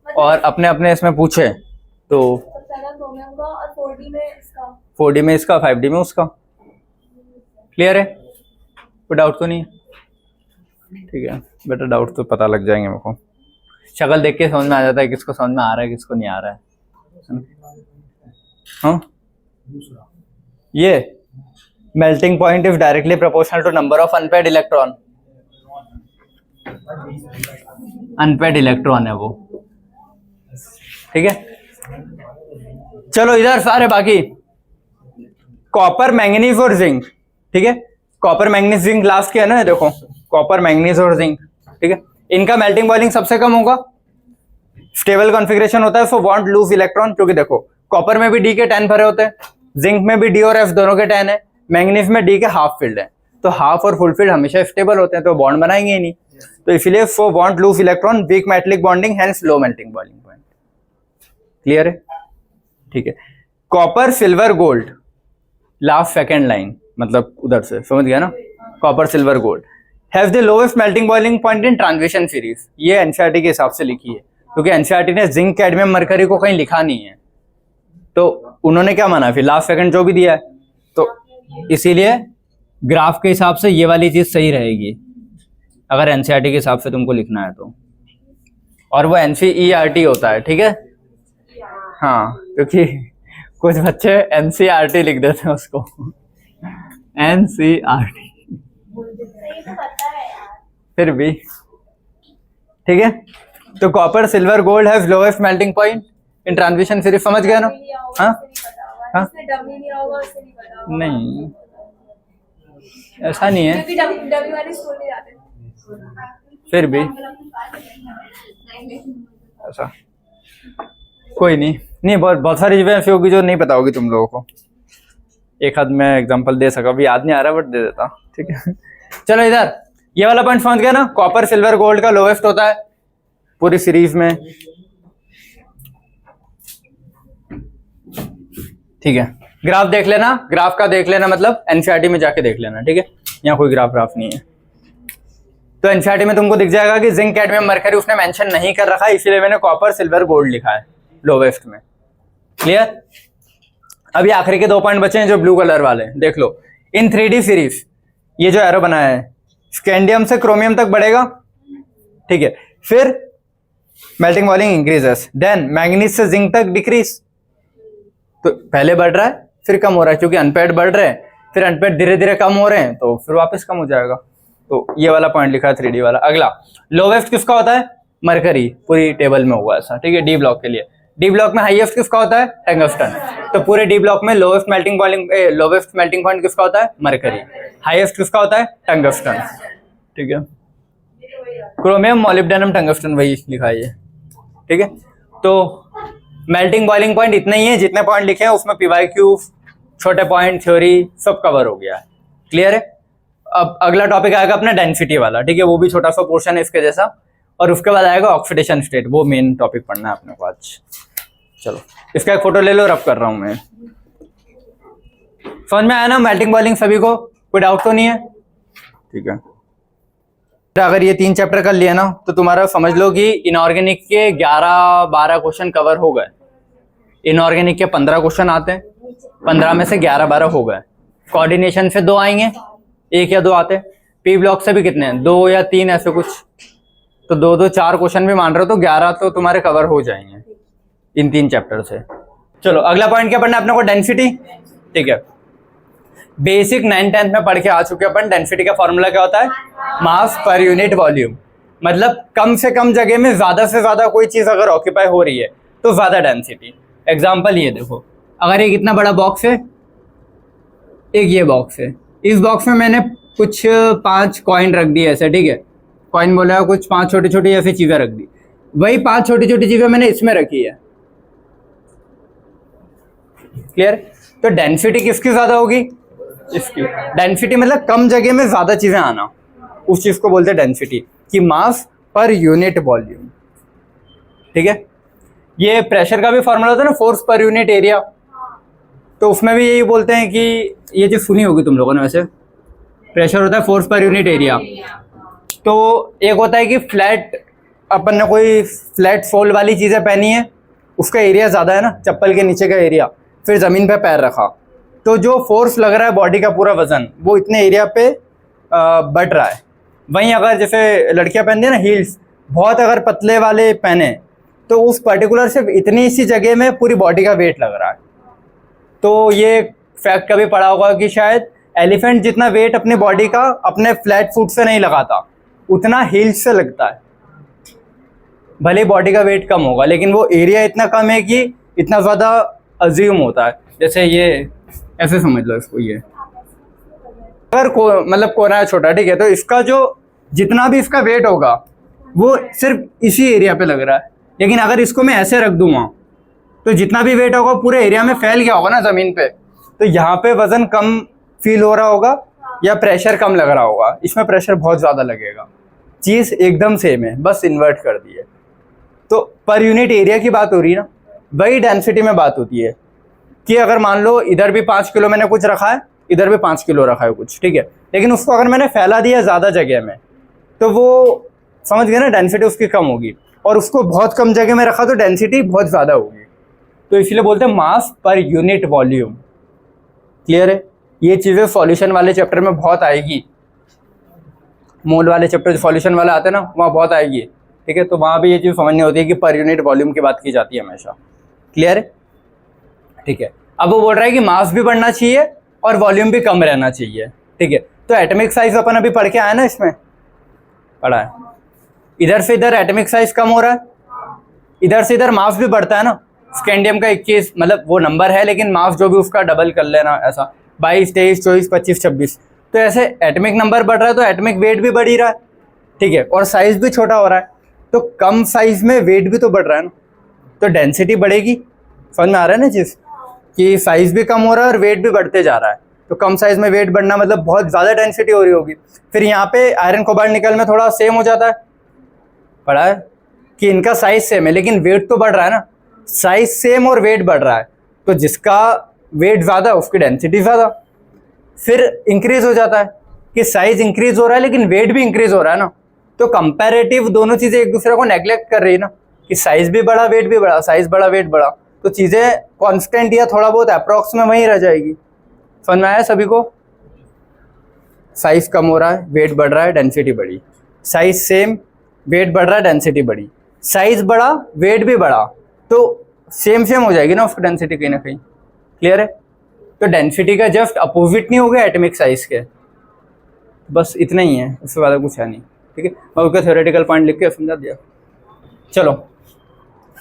और अपने अपने इसमें पूछे तो सबसे ज्यादा क्रोमियम का, और 4D में इसका, 4D में इसका, 5D में उसका, क्लियर है, कोई डाउट तो नहीं है, ठीक है बेटा, डाउट तो पता लग जाएंगे मेरे को, शक्ल देख के समझ में आ जाता है किसको समझ में आ रहा है किसको नहीं आ रहा है। हाँ ये melting point is directly proportional to number of unpaired electron, unpaired electron है वो, ठीक है। चलो इधर सारे बाकी कॉपर मैंगनीज और जिंक, ठीक है, कॉपर मैंगनीज जिंक लास्ट के है ना, देखो कॉपर मैंगनीज और जिंक, ठीक है, इनका मेल्टिंग बॉइलिंग सबसे कम होगा, स्टेबल कॉन्फ़िगरेशन होता है फॉर वॉन्ट लूज इलेक्ट्रॉन, क्योंकि देखो कॉपर में भी डी के 10 भरे होते हैं, जिंक में भी डी और एफ दोनों के 10 है, मैंगनीज में डी के हाफ फील्ड है, तो हाफ और फुल फील्ड हमेशा स्टेबल होते हैं, तो बॉन्ड बनाएंगे ही नहीं, तो इसलिए for want loose electron weak metallic bonding, hence low melting boiling point, clear है, ठीक है। Copper silver gold last second line, मतलब उधर से समझ गया ना, copper silver gold have the lowest melting boiling point in transition series, ये एनसीईआरटी के हिसाब से लिखी है, क्योंकि एनसीईआरटी ने जिंक कैडमियम मरकरी को कहीं लिखा नहीं है, तो उन्होंने क्या माना फिर लास्ट सेकंड जो भी दिया है, तो इसीलिए ग्राफ के हिसाब से ये वाली चीज सही रहेगी अगर एनसीईआरटी के हिसाब से तुमको लिखना है तो, और वो एनसीईआरटी होता है, ठीक है। हाँ क्योंकि कुछ बच्चे एनसीईआरटी लिख देते हैं उसको एनसीईआरटी, सही तो पता है यार, फिर भी ठीक है। तो copper silver gold have lowest melting point in transition series, समझ गया ना, हाँ हाँ डमी नहीं होगा उससे नहीं पता होगा, नहीं ऐसा नहीं है, क्योंकि डमी वाली स्कूल में जाते हैं, फिर भी ऐसा कोई नहीं, नहीं बहुत सारी चीजें ऐसी होगी जो नहीं पता होगी तुम लोगों को, एक हाथ मैं एग्जांपल दे सका, अभी याद नहीं आ रहा बट दे देता, ठीक है। चलो इधर ये वाला पॉइंट समझ गया ना, कॉपर सिल्वर गोल्ड का लोएस्ट होता है पूरी सीरीज में, ठीक है। ग्राफ देख लेना, ग्राफ का देख लेना मतलब एनसीईआरटी में जाके देख लेना, ठीक है, यहाँ कोई ग्राफ नहीं है। तो एनसीईआरटी में तुमको दिख जाएगा कि जिंक, कैडमियम, मरकरी उसने मेंशन नहीं कर रखा है, इसीलिए मैंने कॉपर, सिल्वर, गोल्ड लिखा है लोवेस्ट में। क्लियर? अभी आखिरी के 2 पॉइंट बचे हैं जो ब्लू कलर वाले, देख लो। इन 3D सीरीज ये जो एरो बनाया है, स्कैंडियम से क्रोमियम तक बढ़ेगा, ठीक है। फिर melting point increases, then manganese से जिंक तक डिक्रीज। तो पहले बढ़ रहा है फिर कम हो रहा है, क्योंकि अनपेड बढ़ रहे हैं, फिर अनपेड धीरे धीरे कम हो रहे हैं, तो फिर वापस कम हो जाएगा। तो ये वाला पॉइंट लिखा है 3D वाला। अगला लोवेस्ट किसका होता है? मरकरी, पूरी टेबल में होगा ऐसा, ठीक है। डी ब्लॉक के लिए, डी ब्लॉक में हाईएस्ट किसका होता है? टंगस्टन। तो पूरे डी ब्लॉक में लोवेस्ट मेल्टिंग पॉइंट किसका होता है? मरकरी। हाईएस्ट किसका होता है? टंगस्टन, ठीक है। क्रोमियम, मॉलिब्डेनम, टंगस्टन, वही लिखा है ये, ठीक है। तो मेल्टिंग बॉइलिंग पॉइंट इतने ही है, जितने पॉइंट लिखे हैं उसमें पीवाईक्यू, छोटे पॉइंट, थ्योरी सब कवर हो गया है। क्लियर है? अब अगला टॉपिक आएगा अपना डेंसिटी वाला, ठीक है। वो भी छोटा सा पोर्शन है इसके जैसा, और उसके बाद आएगा ऑक्सीडेशन स्टेट, वो मेन टॉपिक पढ़ना है अपने को आज। चलो इसका एक फोटो ले लो, रब कर रहा हूं मैं। समझ में आया ना मेल्टिंग बॉइलिंग सभी को? कोई डाउट तो नहीं है? ठीक है। अगर ये 3 चैप्टर कर लिया ना तो तुम्हारा समझ लो कि इनऑर्गेनिक के 11-12 क्वेश्चन कवर हो गए। इनऑर्गेनिक के 15 क्वेश्चन आते हैं, 15 में से 11-12 हो गए। कोऑर्डिनेशन से 2 आएंगे, 1 या 2 आते। पी ब्लॉक से भी कितने हैं? 2 या 3 ऐसे कुछ, तो 2-2 4 क्वेश्चन भी मान रहे हो, तो 11 तो तुम्हारे कवर हो जाएंगे इन 3 चैप्टर से। चलो अगला पॉइंट क्या पढ़ना है अपने को? डेंसिटी, ठीक है। बेसिक 9th-10th में पढ़ के आ चुके अपन। डेंसिटी का फॉर्मूला क्या होता है? मास पर यूनिट वॉल्यूम। मतलब कम से कम जगह में ज्यादा से ज्यादा कोई चीज अगर ऑक्यूपाई हो रही है तो ज्यादा डेंसिटी। एग्जांपल ये देखो, अगर एक इतना बड़ा बॉक्स है, एक ये बॉक्स है, इस बॉक्स में मैंने कुछ 5 कॉइन रख दिए ऐसे, ठीक है। कॉइन बोला, कुछ 5 छोटी छोटी ऐसी चीजें रख दी। वही 5 छोटी छोटी चीजें मैंने इसमें रखी है। क्लियर? तो डेंसिटी किसकी ज्यादा होगी? इसकी। डेंसिटी मतलब कम जगह में ज्यादा चीजें आना, उस चीज को बोलते हैं डेंसिटी, कि मास पर यूनिट वॉल्यूम, ठीक है। ये प्रेशर का भी फॉर्मूला होता है ना, फोर्स पर यूनिट एरिया, तो उसमें भी यही बोलते हैं कि ये चीज सुनी होगी तुम लोगों ने वैसे। प्रेशर होता है फोर्स पर यूनिट एरिया। तो एक होता है कि फ्लैट, अपन ने कोई फ्लैट सोल वाली चीजें पहनी है, उसका एरिया ज्यादा है ना, चप्पल के नीचे का एरिया, फिर जमीन पे पैर रखा, तो जो फोर्स लग रहा है बॉडी का पूरा वजन, वो इतने एरिया पे बढ़ रहा है। वहीं अगर जैसे लड़कियां पहनती है ना हील्स, बहुत अगर पतले वाले पहने, तो उस पर्टिकुलर सिर्फ इतनी सी जगह में पूरी बॉडी का वेट लग रहा है। तो ये फैक्ट कभी पढ़ा होगा कि शायद एलिफेंट जितना वेट अपनी बॉडी का अपने फ्लैट फुट से नहीं लगाता, उतना हील्स से लगता है। भले बॉडी का वेट कम होगा, लेकिन वो एरिया इतना कम है कि इतना ज़्यादा अज्यूम होता है। जैसे ये ऐसे समझ लो इसको, ये अगर मतलब कोना है छोटा, ठीक है, तो इसका जो जितना भी इसका वेट होगा वो सिर्फ इसी एरिया पे लग रहा है। लेकिन अगर इसको मैं ऐसे रख दूंगा तो जितना भी वेट होगा पूरे एरिया में फैल गया होगा ना ज़मीन पे, तो यहाँ पे वजन कम फील हो रहा होगा या प्रेशर कम लग रहा होगा। इसमें प्रेशर बहुत ज़्यादा लगेगा। चीज़ एकदम सेम है, बस इन्वर्ट कर दी है। तो पर यूनिट एरिया की बात हो रही है ना, वही डेंसिटी में बात होती है कि अगर मान लो इधर भी 5 किलो मैंने कुछ रखा है, इधर भी 5 किलो रखा है कुछ, ठीक है, लेकिन उसको अगर मैंने फैला दिया ज़्यादा जगह में, तो वो समझ गए ना, डेंसिटी उसकी कम होगी। और उसको बहुत कम जगह में रखा तो डेंसिटी बहुत ज़्यादा होगी। तो इसलिए बोलते हैं मास पर यूनिट वॉल्यूम। क्लियर है? ये चीज़ें सॉल्यूशन वाले चैप्टर में बहुत आएगी। मोल वाले चैप्टर सॉल्यूशन वाला आते हैं ना, वहाँ बहुत आएगी, ठीक है। तो वहाँ भी ये चीज़ समझनी होती है कि पर यूनिट वॉल्यूम की बात की जाती है हमेशा। क्लियर है? ठीक है। अब वो बोल रहा है कि मास भी बढ़ना चाहिए और वॉल्यूम भी कम रहना चाहिए, ठीक है। तो एटॉमिक साइज अपन अभी पढ़ के आए ना, इसमें पढ़ा है। इधर से इधर एटॉमिक साइज कम हो रहा है, इधर से इधर मास भी बढ़ता है ना। स्कैंडियम का 21 मतलब वो नंबर है, लेकिन मास जो भी उसका डबल कर लेना, ऐसा 22, 23, 24, 25, 26। तो ऐसे एटॉमिक नंबर बढ़ रहा है तो एटॉमिक वेट भी बढ़ ही रहा है, ठीक है, और साइज भी छोटा हो रहा है। तो कम साइज में वेट भी तो बढ़ रहा है ना, तो डेंसिटी बढ़ेगी। समझ में आ रहा है ना चीज़, कि साइज भी कम हो रहा है और वेट भी बढ़ते जा रहा है। तो कम साइज में वेट बढ़ना मतलब बहुत ज़्यादा डेंसिटी हो रही होगी। फिर यहाँ पे आयरन कोबाल्ट निकल में थोड़ा सेम हो जाता है, पढ़ा है कि इनका साइज सेम है लेकिन वेट तो बढ़ रहा है ना। साइज सेम और वेट बढ़ रहा है, तो जिसका वेट ज़्यादा उसकी डेंसिटी ज़्यादा। फिर इंक्रीज हो जाता है कि साइज इंक्रीज हो रहा है लेकिन वेट भी इंक्रीज हो रहा है ना, तो कंपैरेटिव दोनों चीजें एक दूसरे को नेग्लेक्ट कर रही है ना, कि साइज भी बड़ा वेट भी बड़ा, साइज बड़ा वेट बड़ा, तो चीजें कांस्टेंट या थोड़ा बहुत अप्रॉक्स में वहीं रह जाएगी। समझ में आया सभी को? साइज कम हो रहा है, वेट बढ़ रहा है, डेंसिटी बढ़ी। साइज सेम, वेट बढ़ रहा है, डेंसिटी बढ़ी। साइज बड़ा, वेट भी बढ़ा, तो सेम सेम हो जाएगी ना उसकी डेंसिटी कहीं ना कहीं। क्लियर है? तो डेंसिटी का जस्ट अपोजिट नहीं हो गया एटॉमिक साइज के। बस इतना ही है, उससे ज़्यादा कुछ है नहीं। ठीक है, मैं उसका थ्योरेटिकल पॉइंट लिख के समझा दिया। चलो,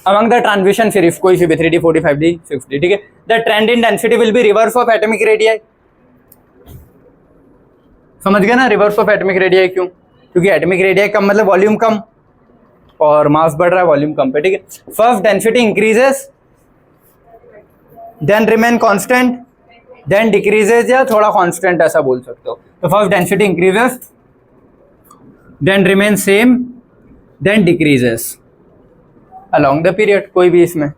अमंग द ट्रांजिशन सीरीज कोई सी भी 3D 45D 60, ठीक है, the trend in density will be reverse of atomic radii. समझ गए ना, रिवर्स ऑफ एटॉमिक रेडियाई क्यों? क्योंकि एटॉमिक रेडियाई कम मतलब वॉल्यूम कम, और मास बढ़ रहा है वॉल्यूम कम पे। ठीक है, first density increases then remain constant then decreases, या थोड़ा कांस्टेंट ऐसा बोल सकते हो। तो first density increases then remain same then decreases along the period. कोई भी इसमें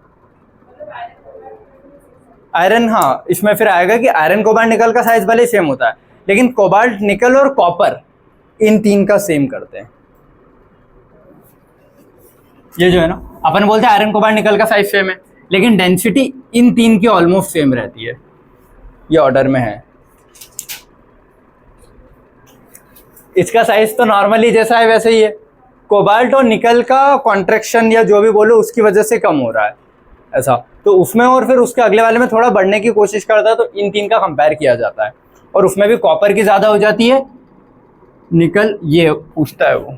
आयरन, हाँ इसमें फिर आएगा कि आयरन कोबाल्ट निकल का साइज भले सेम होता है, लेकिन कोबाल्ट निकल और कॉपर इन तीन का सेम करते हैं। ये जो है ना, अपन बोलते हैं आयरन कोबाल्ट निकल का साइज सेम है, लेकिन डेंसिटी इन तीन की ऑलमोस्ट सेम रहती है। ये ऑर्डर में है। इसका साइज तो नॉर्मली जैसा है वैसे ही है। कोबाल्ट और निकल का कॉन्ट्रैक्शन या जो भी बोलो उसकी वजह से कम हो रहा है ऐसा, तो उसमें और फिर उसके अगले वाले में थोड़ा बढ़ने की कोशिश करता है, तो इन तीन का कंपेयर किया जाता है। और उसमें भी कॉपर की ज़्यादा हो जाती है, निकल ये पूछता है वो,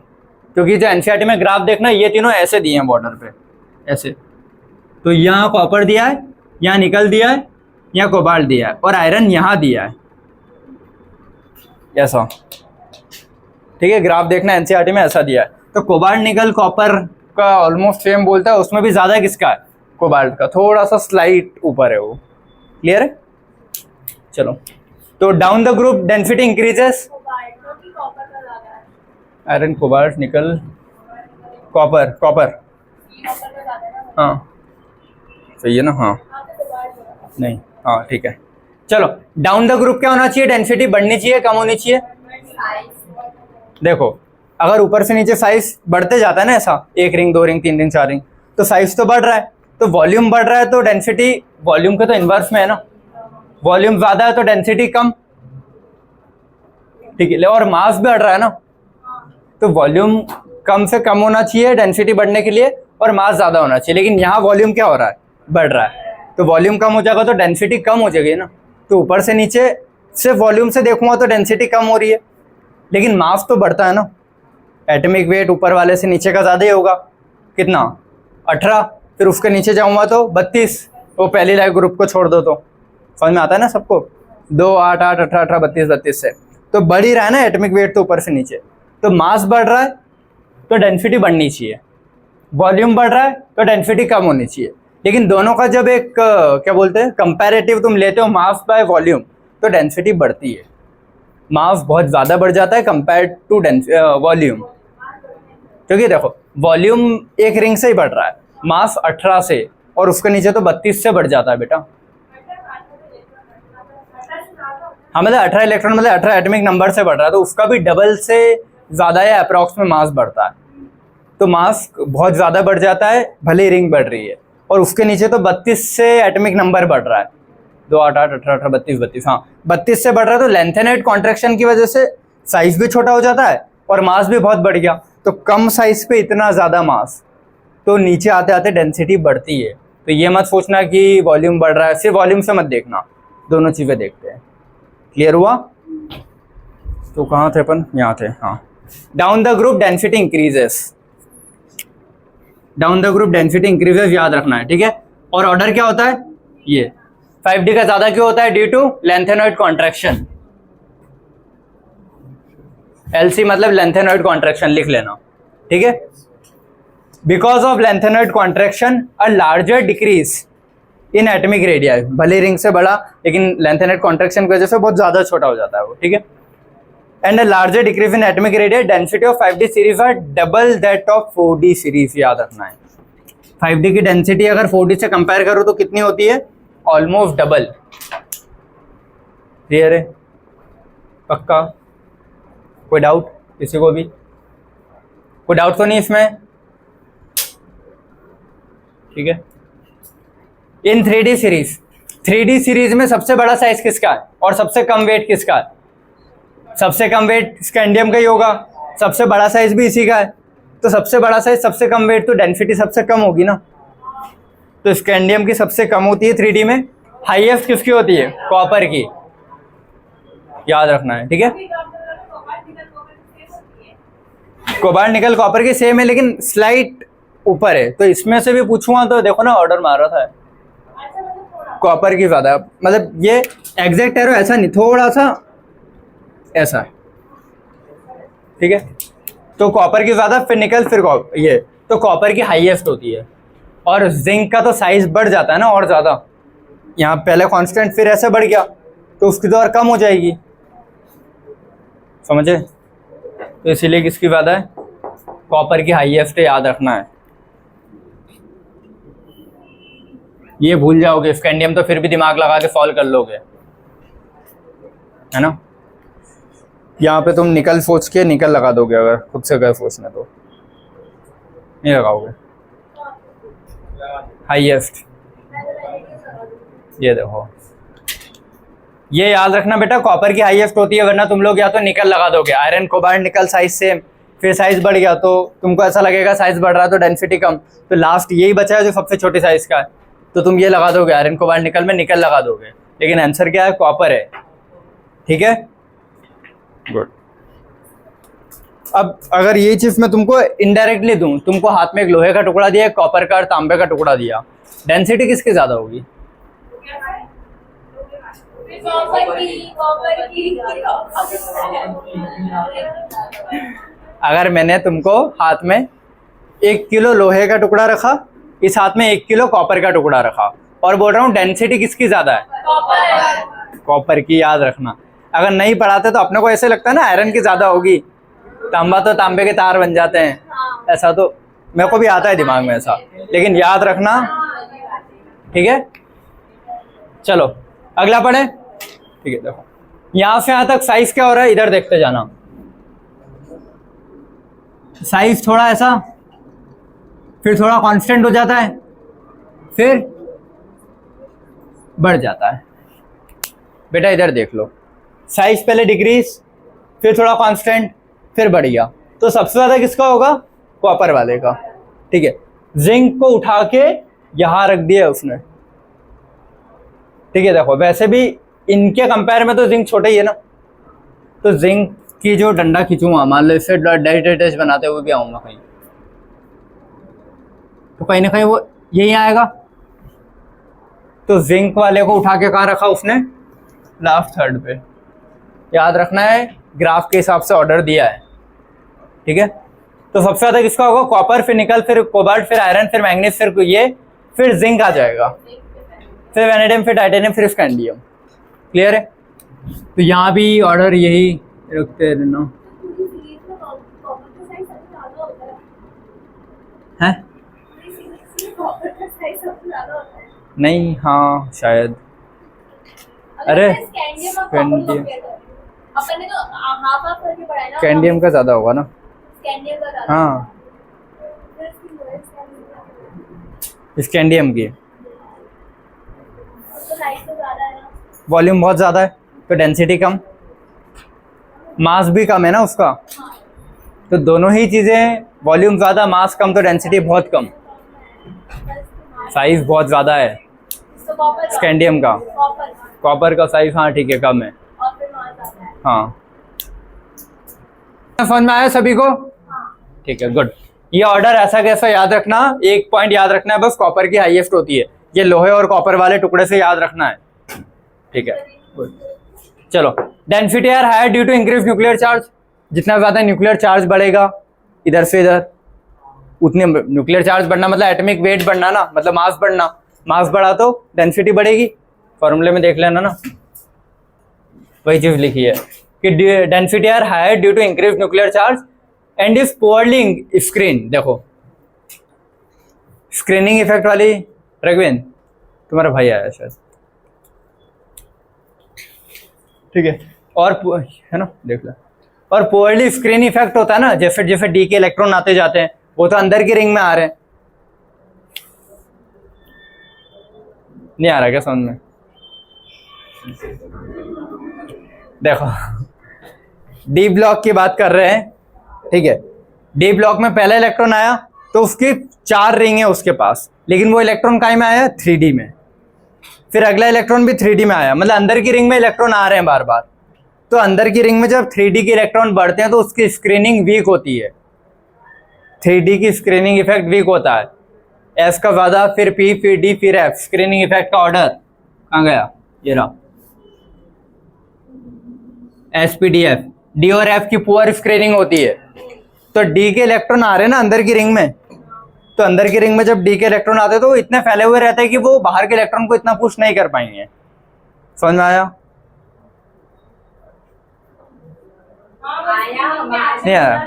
क्योंकि जो एनसीईआरटी में ग्राफ देखना, ये तीनों ऐसे दिए हैं बॉर्डर पे ऐसे, तो यहाँ कॉपर दिया है, यहाँ निकल दिया है, यहाँ कोबाल्ट दिया है, और आयरन यहाँ दिया है ऐसा। ठीक है, ग्राफ देखना एनसीईआरटी में ऐसा दिया है। तो कोबाल्ट निकल कॉपर का ऑलमोस्ट सेम बोलता है, उसमें भी ज़्यादा किसका है? कोबाल्ट का, थोड़ा सा स्लाइट ऊपर है वो। क्लियर है? चलो, तो down the group density increases, iron cobalt nickel copper, copper हाँ सही है ना, हाँ नहीं, हाँ ठीक है। चलो, डाउन द ग्रुप क्या होना चाहिए? डेंसिटी बढ़नी चाहिए, कम होनी चाहिए? देखो, अगर ऊपर से नीचे साइज बढ़ते जाता है ना ऐसा, 1 रिंग 2 रिंग 3 रिंग 4 रिंग, तो साइज तो बढ़ रहा है, तो वॉल्यूम बढ़ रहा है, तो डेंसिटी वॉल्यूम के तो इन्वर्स में है ना। वॉल्यूम ज्यादा है तो डेंसिटी कम, ठीक है, और मास बढ़ रहा है ना, तो वॉल्यूम कम से कम होना चाहिए डेंसिटी बढ़ने के लिए, और मास ज्यादा होना चाहिए। लेकिन यहाँ वॉल्यूम क्या हो रहा है? बढ़ रहा है, तो वॉल्यूम कम हो जाएगा तो डेंसिटी कम हो जाएगी ना। तो ऊपर से नीचे सिर्फ वॉल्यूम से देखूंगा तो डेंसिटी कम हो रही है, लेकिन मास तो बढ़ता है ना। एटॉमिक वेट ऊपर वाले से नीचे का ज़्यादा ही होगा, कितना? 18, फिर उसके नीचे जाऊंगा तो 32, वो पहली लाइफ ग्रुप को छोड़ दो तो समझ में आता है ना सबको। 2 8 8 18 18 32 32 से तो बढ़ ही रहा है ना एटॉमिक वेट, तो ऊपर से नीचे, तो मास बढ़ रहा है तो डेंसिटी बढ़नी चाहिए, वॉल्यूम बढ़ रहा है तो डेंसिटी कम होनी चाहिए। लेकिन दोनों का जब एक क्या बोलते हैं कंपैरेटिव तुम लेते हो मास बाय वॉल्यूम, तो डेंसिटी बढ़ती है, मास बहुत ज़्यादा बढ़ जाता है कंपेयर टू वॉल्यूम। क्योंकि देखो वॉल्यूम 1 रिंग से ही बढ़ रहा है, मास 18 से, और उसके नीचे तो 32 से बढ़ जाता है बेटा। हाँ मतलब 18 इलेक्ट्रॉन मतलब 18 एटॉमिक नंबर से बढ़ रहा है, तो उसका भी डबल से ज़्यादा या अप्रॉक्स में मास बढ़ता है। तो मास बहुत ज़्यादा बढ़ जाता है भले ही रिंग बढ़ रही है, और उसके नीचे तो 32 से एटॉमिक नंबर बढ़ रहा है, 2 8 8 18 18 32 32, हाँ 32 से बढ़ रहा है। तो लेंथेनेट कॉन्ट्रैक्शन की वजह से साइज भी छोटा हो जाता है और मास भी बहुत बढ़ गया, तो कम साइज पे इतना ज़्यादा मास, तो नीचे आते आते डेंसिटी बढ़ती है। तो ये मत सोचना कि वॉल्यूम बढ़ रहा है, सिर्फ वॉल्यूम से मत देखना, दोनों चीज़ें देखते हैं। क्लियर हुआ? तो कहाँ थे अपन? यहाँ थे, हाँ। Down the group density increases, down the group density increases याद रखना है, ठीक है। और ऑर्डर क्या होता है? ये 5D का ज़्यादा क्यों होता है? Due to lanthanoid contraction. LC मतलब लेंथेनॉइड कॉन्ट्रैक्शन, लिख लेना, ठीक है। Because of lanthanoid contraction a larger decrease in atomic radii, भले रिंग से बड़ा लेकिन लेंथेनॉइड कॉन्ट्रैक्शन की वजह से बहुत ज़्यादा छोटा हो जाता है वो, ठीक है। And a larger decrease in atomic radii, density of 5D series are double that of 4D series, याद रखना है। 5D की डेंसिटी अगर 4D से कंपेयर करो तो कितनी होती है? Almost double. क्लियर है? पक्का? कोई डाउट किसी को भी? कोई डाउट तो नहीं इसमें? ठीक है। इन 3D सीरीज, 3D सीरीज में सबसे बड़ा साइज किसका है और सबसे कम वेट किसका है? सबसे कम वेट स्कैंडियम का ही होगा, सबसे बड़ा साइज भी इसी का है। तो सबसे बड़ा साइज सबसे कम वेट, तो डेंसिटी सबसे कम होगी ना। तो स्कैंडियम की सबसे कम होती है 3D में। हाईएस्ट किसकी होती है? कॉपर की, याद रखना है। ठीक है, कोबाल्ट निकल कॉपर की सेम है, लेकिन स्लाइट ऊपर है। तो इसमें से भी पूछूंगा तो देखो ना, ऑर्डर मार रहा था, कॉपर की ज्यादा, मतलब ये एग्जैक्ट एरो ऐसा नहीं, थोड़ा सा ऐसा। ठीक है, तो कॉपर की ज्यादा, फिर निकल, फिर ये, तो कॉपर की हाईएस्ट होती है। और जिंक का तो साइज बढ़ जाता है ना और ज्यादा, यहाँ पहले कांस्टेंट फिर ऐसे बढ़ गया, तो उसकी तो और कम हो जाएगी, समझे? तो इसीलिए किसकी ज्यादा है? कॉपर की हाईएस्ट है, याद रखना है। ये भूल जाओगे, स्कैंडियम तो फिर भी दिमाग लगा के सॉल्व कर लोगे, है ना। यहाँ पे तुम निकल सोच के निकल लगा दोगे, अगर खुद से गए सोचने तो नहीं लगाओगे। हाईएस्ट ये देखो, ये याद रखना बेटा, कॉपर की हाईएस्ट होती है, वरना तुम लोग या तो निकल लगा दोगे, iron cobalt nickel size same, फिर साइज बढ़ गया तो तुमको ऐसा लगेगा साइज बढ़ रहा है तो डेंसिटी कम, तो लास्ट यही बचा है जो सबसे छोटी साइज का है, तो तुम ये लगा दोगे, आयरन कोबाल्ट निकल में निकल लगा दोगे। लेकिन आंसर क्या है? कॉपर है। ठीक है, गुड। अब अगर ये चीज मैं तुमको इनडायरेक्टली दूं, तुमको हाथ में एक लोहे का टुकड़ा दिया, कॉपर का और तांबे का टुकड़ा दिया, डेंसिटी किसकी ज्यादा होगी? अगर मैंने तुमको हाथ में 1 किलो लोहे का टुकड़ा रखा, इस हाथ में 1 किलो कॉपर का टुकड़ा रखा, और बोल रहा हूँ डेंसिटी किसकी ज्यादा है? कॉपर की, याद रखना। अगर नहीं पढ़ाते तो अपने को ऐसे लगता है ना आयरन की ज्यादा होगी, तांबा तो तांबे के तार बन जाते हैं, ऐसा तो मेरे को भी आता है दिमाग में ऐसा, लेकिन याद रखना। ठीक है, चलो अगला पढ़े। ठीक है, देखो यहां से यहां तक साइज क्या हो रहा है, इधर देखते जाना। साइज थोड़ा ऐसा, फिर थोड़ा कांस्टेंट हो जाता है, फिर बढ़ जाता है। बेटा इधर देख लो, साइज पहले डिक्रीज, फिर थोड़ा कांस्टेंट, फिर बढ़ गया, तो सबसे ज्यादा किसका होगा? कॉपर वाले का। ठीक है, जिंक को उठा के यहां रख दिया उसने। ठीक है, देखो वैसे भी इनके कंपेयर में तो जिंक छोटा ही है ना, तो जिंक की जो डंडा खींचूंगा, मान लो इससे डैश बनाते हुए भी आऊंगा कहीं, तो कहीं ना कहीं वो यही आएगा। तो जिंक वाले को उठा के कहाँ रखा उसने? लास्ट थर्ड पे। याद रखना है, ग्राफ के हिसाब से ऑर्डर दिया है। ठीक है, तो सबसे ज्यादा किसका होगा? कॉपर, फिर निकल, फिर कोबाल्ट, फिर आयरन, फिर मैंगनीज, फिर ये, फिर जिंक आ जाएगा, फिर वैनेडियम, फिर टाइटेनियम, फिर स्कैंडियम। क्लियर है? तो यहाँ भी ऑर्डर यही रखते रहना है। नहीं, हाँ शायद, अरे स्कैंडियम, स्कैंडियम का ज्यादा होगा ना। हाँ, स्कैंडियम की वॉल्यूम बहुत ज्यादा है, तो डेंसिटी कम, मास भी कम है ना उसका, तो दोनों ही चीजें, वॉल्यूम ज्यादा, मास कम, तो डेंसिटी बहुत कम, साइज बहुत ज्यादा है स्कैंडियम का। कॉपर का साइज, हाँ ठीक है, कम है। हाँ, समझ में आया सभी को? ठीक है, गुड। ये ऑर्डर ऐसा कैसा याद रखना, एक पॉइंट याद रखना है बस, कॉपर की हाईएस्ट होती है, ये लोहे और कॉपर वाले टुकड़े से याद रखना है। ठीक है, गुड। चलो, density are higher due to increase nuclear charge, जितना ज्यादा न्यूक्लियर चार्ज बढ़ेगा इधर से इधर, उतने न्यूक्लियर चार्ज बढ़ना मतलब एटॉमिक वेट बढ़ना ना, मतलब मास बढ़ना, मास बढ़ा तो डेंसिटी बढ़ेगी, फॉर्मूले में देख लेना ना, वही चीज लिखी है कि density are higher due to increase nuclear charge and is poorly screen. देखो स्क्रीनिंग इफेक्ट वाली, रघुवेंद्र तुम्हारा भाई आया शायद, ठीक है, और है ना, देख लो और पुअरली स्क्रीन इफेक्ट होता है ना, जैसे जैसे डी के इलेक्ट्रॉन आते जाते हैं वो तो अंदर की रिंग में आ रहे हैं। नहीं आ रहा क्या समझ में? देखो डी ब्लॉक की बात कर रहे हैं, ठीक है। डी ब्लॉक में पहला इलेक्ट्रॉन आया तो उसकी 4 रिंग है उसके पास, लेकिन वो इलेक्ट्रॉन काय में आया? 3D में। फिर अगला इलेक्ट्रॉन भी 3D में आया, मतलब अंदर की रिंग में इलेक्ट्रॉन आ रहे हैं बार बार। तो अंदर की रिंग में जब 3D के इलेक्ट्रॉन बढ़ते हैं तो उसकी स्क्रीनिंग वीक होती है, 3D की स्क्रीनिंग इफेक्ट वीक होता है। एस का ज्यादा, फिर पी, फिर डी, फिर एफ। स्क्रीनिंग इफेक्ट का ऑर्डर कहाँ गया? ये रहा, S P D F. D और एफ की पुअर स्क्रीनिंग होती है। तो डी के इलेक्ट्रॉन आ रहे हैं ना अंदर की रिंग में, तो अंदर की रिंग में जब डी के इलेक्ट्रॉन आते हैं तो वो इतने फैले हुए रहते हैं कि वो बाहर के इलेक्ट्रॉन को इतना पुश नहीं कर पाएंगे। समझ में आया? नहीं आया?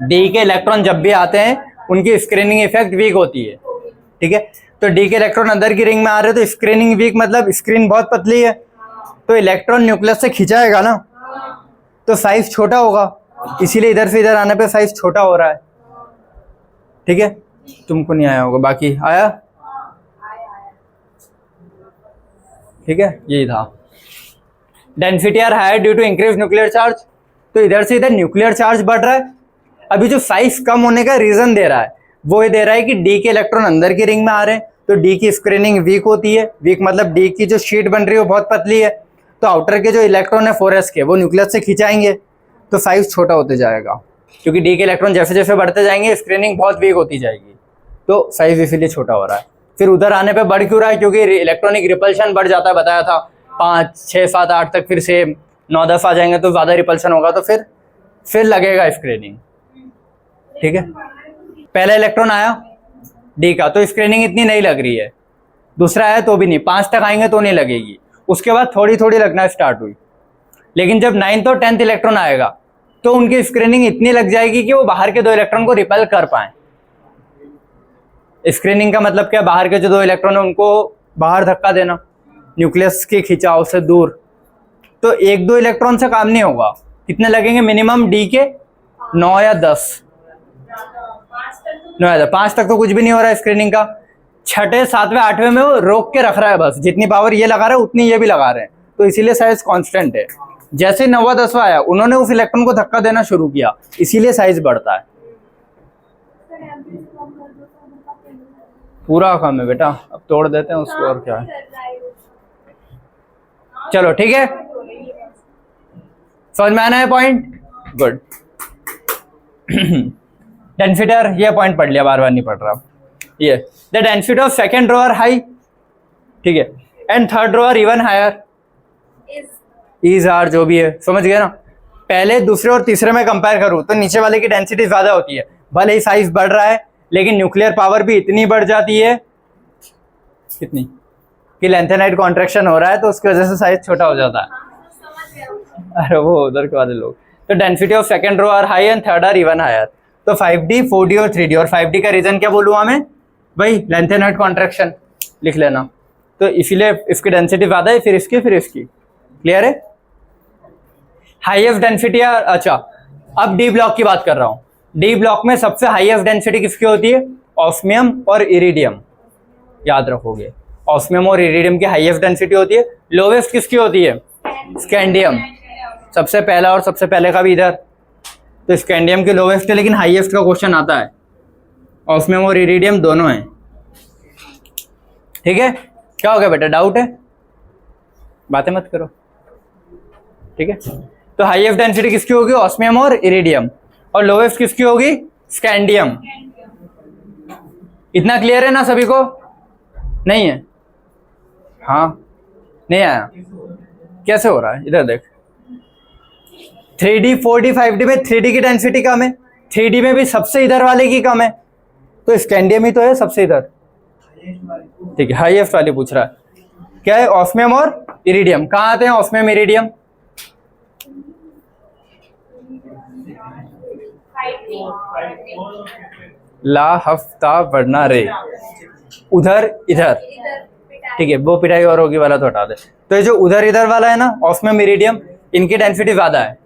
डी के इलेक्ट्रॉन जब भी आते हैं उनकी स्क्रीनिंग इफेक्ट वीक होती है, ठीक है। तो डी के इलेक्ट्रॉन अंदर की रिंग में आ रहे हैं तो स्क्रीनिंग वीक मतलब स्क्रीन बहुत पतली है, तो इलेक्ट्रॉन न्यूक्लियस से खिंचाएगा ना, तो साइज छोटा होगा, इसीलिए इधर से इधर आने पे साइज छोटा हो रहा है, ठीक है। तुमको नहीं आया होगा, बाकी आया, ठीक है। यही था। Density are higher due to increase nuclear charge, तो इधर से इधर न्यूक्लियर चार्ज बढ़ रहा है। अभी जो साइज कम होने का रीजन दे रहा है वो ये दे रहा है कि डी के इलेक्ट्रॉन अंदर की रिंग में आ रहे हैं, तो डी की स्क्रीनिंग वीक होती है। वीक मतलब डी की जो शीट बन रही है वो बहुत पतली है, तो आउटर के जो इलेक्ट्रॉन है 4s के वो न्यूक्लियस से खिंचाएंगे तो साइज छोटा होते जाएगा, क्योंकि डी के इलेक्ट्रॉन जैसे जैसे बढ़ते जाएंगे स्क्रीनिंग बहुत वीक होती जाएगी, तो साइज इसीलिए छोटा हो रहा है। फिर उधर आने पे बढ़ क्यों रहा है? क्योंकि इलेक्ट्रॉनिक रिपल्शन बढ़ जाता है, बताया था 5, 6, 7, 8 तक, फिर से 9, 10 आ जाएंगे तो ज़्यादा रिपल्शन होगा, तो फिर लगेगा स्क्रीनिंग, ठीक है। पहला इलेक्ट्रॉन आया डी का तो स्क्रीनिंग इतनी नहीं लग रही है, दूसरा आया तो भी नहीं, 5 तक आएंगे तो नहीं लगेगी, उसके बाद थोड़ी थोड़ी लगना स्टार्ट हुई। लेकिन जब 9th और 10th इलेक्ट्रॉन आएगा तो उनकी स्क्रीनिंग इतनी लग जाएगी कि वो बाहर के 2 इलेक्ट्रॉन को रिपेल कर पाए। स्क्रीनिंग का मतलब क्या? बाहर के जो 2 इलेक्ट्रॉन है उनको बाहर धक्का देना, न्यूक्लियस के खिंचाव से दूर। तो 1-2 इलेक्ट्रॉन से काम नहीं होगा, कितने लगेंगे? मिनिमम डी के 9 या 10, 9 या 5 तक तो कुछ भी नहीं हो रहा है स्क्रीनिंग का। 6ठे, 7वें, 8वें में वो रोक के रख रहा है, बस जितनी पावर ये लगा रहा है उतनी ये भी लगा रहे हैं, तो इसीलिए साइज कांस्टेंट है। जैसे 9वां 10वां आया उन्होंने उस इलेक्ट्रॉन को धक्का देना शुरू किया, इसीलिए साइज बढ़ता है। पूरा कम है बेटा, अब तोड़ देते हैं उसको और क्या है। चलो ठीक है, समझ में आना है पॉइंट? गुड। डेंसिटर ये पॉइंट पढ़ लिया, बार बार नहीं पढ़ रहा। ये the density of second row are high, ठीक है, and third row are even higher, is are जो भी है, समझ गए ना। पहले, दूसरे और तीसरे में कंपेयर करूं तो नीचे वाले की डेंसिटी ज्यादा होती है, भले ही साइज बढ़ रहा है, लेकिन न्यूक्लियर पावर भी इतनी बढ़ जाती है, कितनी कि लेंथेनाइट कॉन्ट्रैक्शन हो रहा है तो उसकी वजह से साइज छोटा हो जाता है। अरे वो उधर के वाले लोग। तो density of second row are high and third are even higher. तो 5D, 4D और 3D। और 5D का रीजन क्या बोलूँ मैं भाई? लेंथेनाइट कॉन्ट्रैक्शन लिख लेना। तो इसीलिए इसकी डेंसिटी ज्यादा है, फिर इसकी। क्लियर है? Highest density. अच्छा, अब डी ब्लॉक की बात कर रहा हूँ। डी ब्लॉक में सबसे हाईएस्ट डेंसिटी किसकी होती है? ऑस्मियम और इरिडियम, याद रखोगे। ऑस्मियम और इरिडियम की हाईएस्ट डेंसिटी होती है। लोवेस्ट किसकी होती है? स्कैंडियम। सबसे पहला और सबसे पहले का भी इधर, तो स्कैंडियम की लोवेस्ट है, लेकिन हाईएस्ट का क्वेश्चन आता है। ऑस्मियम और इरिडियम दोनों हैं, ठीक है। क्या हो गया बेटा, डाउट है? बातें मत करो, ठीक है। तो हाईएस्ट डेंसिटी किसकी होगी? ऑस्मियम और इरिडियम। और लोवेस्ट किसकी होगी? स्कैंडियम। इतना क्लियर है ना सभी को? नहीं है? हाँ, नहीं आया? कैसे हो रहा है? इधर देख, 3D, 4D, 5D में 3D की डेंसिटी कम है, 3D में भी सबसे इधर वाले की कम है, तो स्कैंडियम ही तो है सबसे इधर, ठीक है। हाईएस्ट वाली पूछ रहा है, क्या है? ऑस्मियम और इरिडियम। कहाँ आते हैं ऑस्मियम इरिडियम? ला हफ्ता बढ़ना रे, उधर इधर, ठीक है। वो पिटाई और होगी वाला तो हटा दे। तो ये जो उधर इधर वाला है ना, ऑस्मियम इरिडियम, इनकी डेंसिटी ज्यादा है,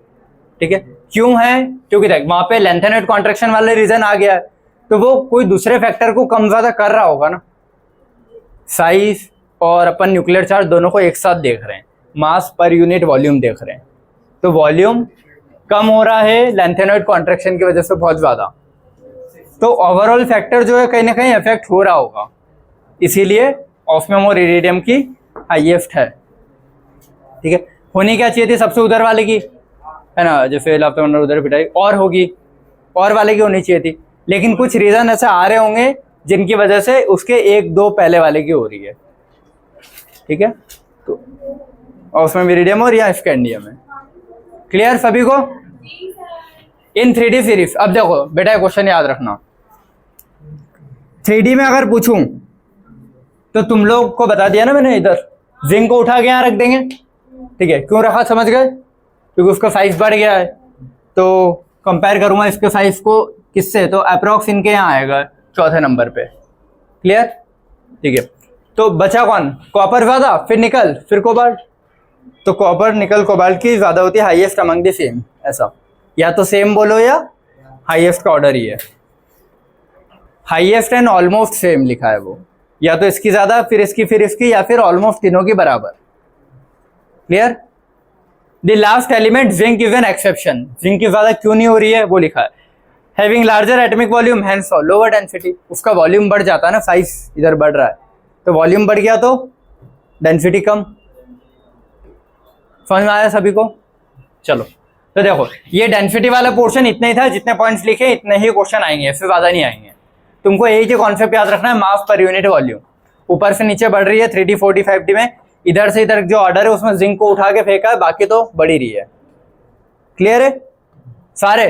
ठीक है। क्यों है? क्योंकि देख वहां पे लेंथेनेड कॉन्ट्रैक्शन वाले रीजन आ गया है, तो वो कोई दूसरे फैक्टर को कम ज्यादा कर रहा होगा ना। साइज और अपन न्यूक्लियर चार्ज दोनों को एक साथ देख रहे हैं, मास पर यूनिट वॉल्यूम देख रहे हैं, तो वॉल्यूम कम हो रहा है लेंथेनॉइड कॉन्ट्रैक्शन की वजह से बहुत ज्यादा, तो ओवरऑल फैक्टर जो है कहीं ना कहीं इफेक्ट हो रहा होगा, इसीलिए ऑस्मियम और इरिडियम की हाईएस्ट है, ठीक है। होनी क्या चाहिए थी सबसे उधर वाले की, है ना, जैसे लाफ्टर उधर पिटाई और होगी, और वाले की होनी चाहिए थी, लेकिन कुछ रीजन ऐसे आ रहे होंगे जिनकी वजह से उसके एक दो पहले वाले की हो रही है, ठीक है। तो ऑस्मियम इरिडियम और या स्कैंडियम है। क्लियर सभी को? इन 3D सीरीज। अब देखो बेटा क्वेश्चन याद रखना, 3D में अगर पूछूं तो तुम लोग को बता दिया ना मैंने, इधर जिंक को उठा के यहाँ रख देंगे, ठीक है। क्यों रखा समझ गए? क्योंकि उसका साइज बढ़ गया है, तो कंपेयर करूंगा इसके साइज को किससे, तो अप्रोक्स इनके यहाँ आएगा चौथे नंबर पे। क्लियर? ठीक है। तो बचा कौन? कॉपर ज्यादा, फिर निकल, फिर कोबाल्ट। तो कॉपर निकल कोबाल्ट की ज्यादा होती है हाईएस्ट अमंग द सेम, ऐसा, या तो सेम बोलो या हाईएस्ट का ऑर्डर ही है। हाईएस्ट एंड ऑलमोस्ट सेम लिखा है वो, या तो इसकी ज्यादा फिर इसकी या फिर ऑलमोस्ट तीनों की बराबर। Clear? The last element zinc is an exception. Zinc की ज्यादा क्यों नहीं हो रही है वो लिखा है, having larger atomic volume hence lower density. उसका वॉल्यूम बढ़ जाता है ना, साइज इधर बढ़ रहा है, तो वॉल्यूम बढ़ गया तो डेंसिटी कम। समझ में आया सभी को? चलो तो देखो ये डेंसिटी वाला पोर्शन इतना ही था, जितने पॉइंट्स लिखे इतने ही क्वेश्चन आएंगे, इससे ज्यादा नहीं आएंगे। तुमको यही जो कॉन्सेप्ट याद रखना है, मास पर यूनिट वॉल्यूम। ऊपर से नीचे बढ़ रही है 3D 4D 5D में, इधर से इधर जो ऑर्डर है उसमें जिंक को उठा के फेंका है, बाकी तो बढ़ ही रही है। क्लियर है सारे?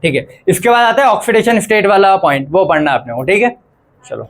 ठीक है। इसके बाद आता है ऑक्सीडेशन स्टेट वाला पॉइंट, वो पढ़ना है अपने को, ठीक है। चलो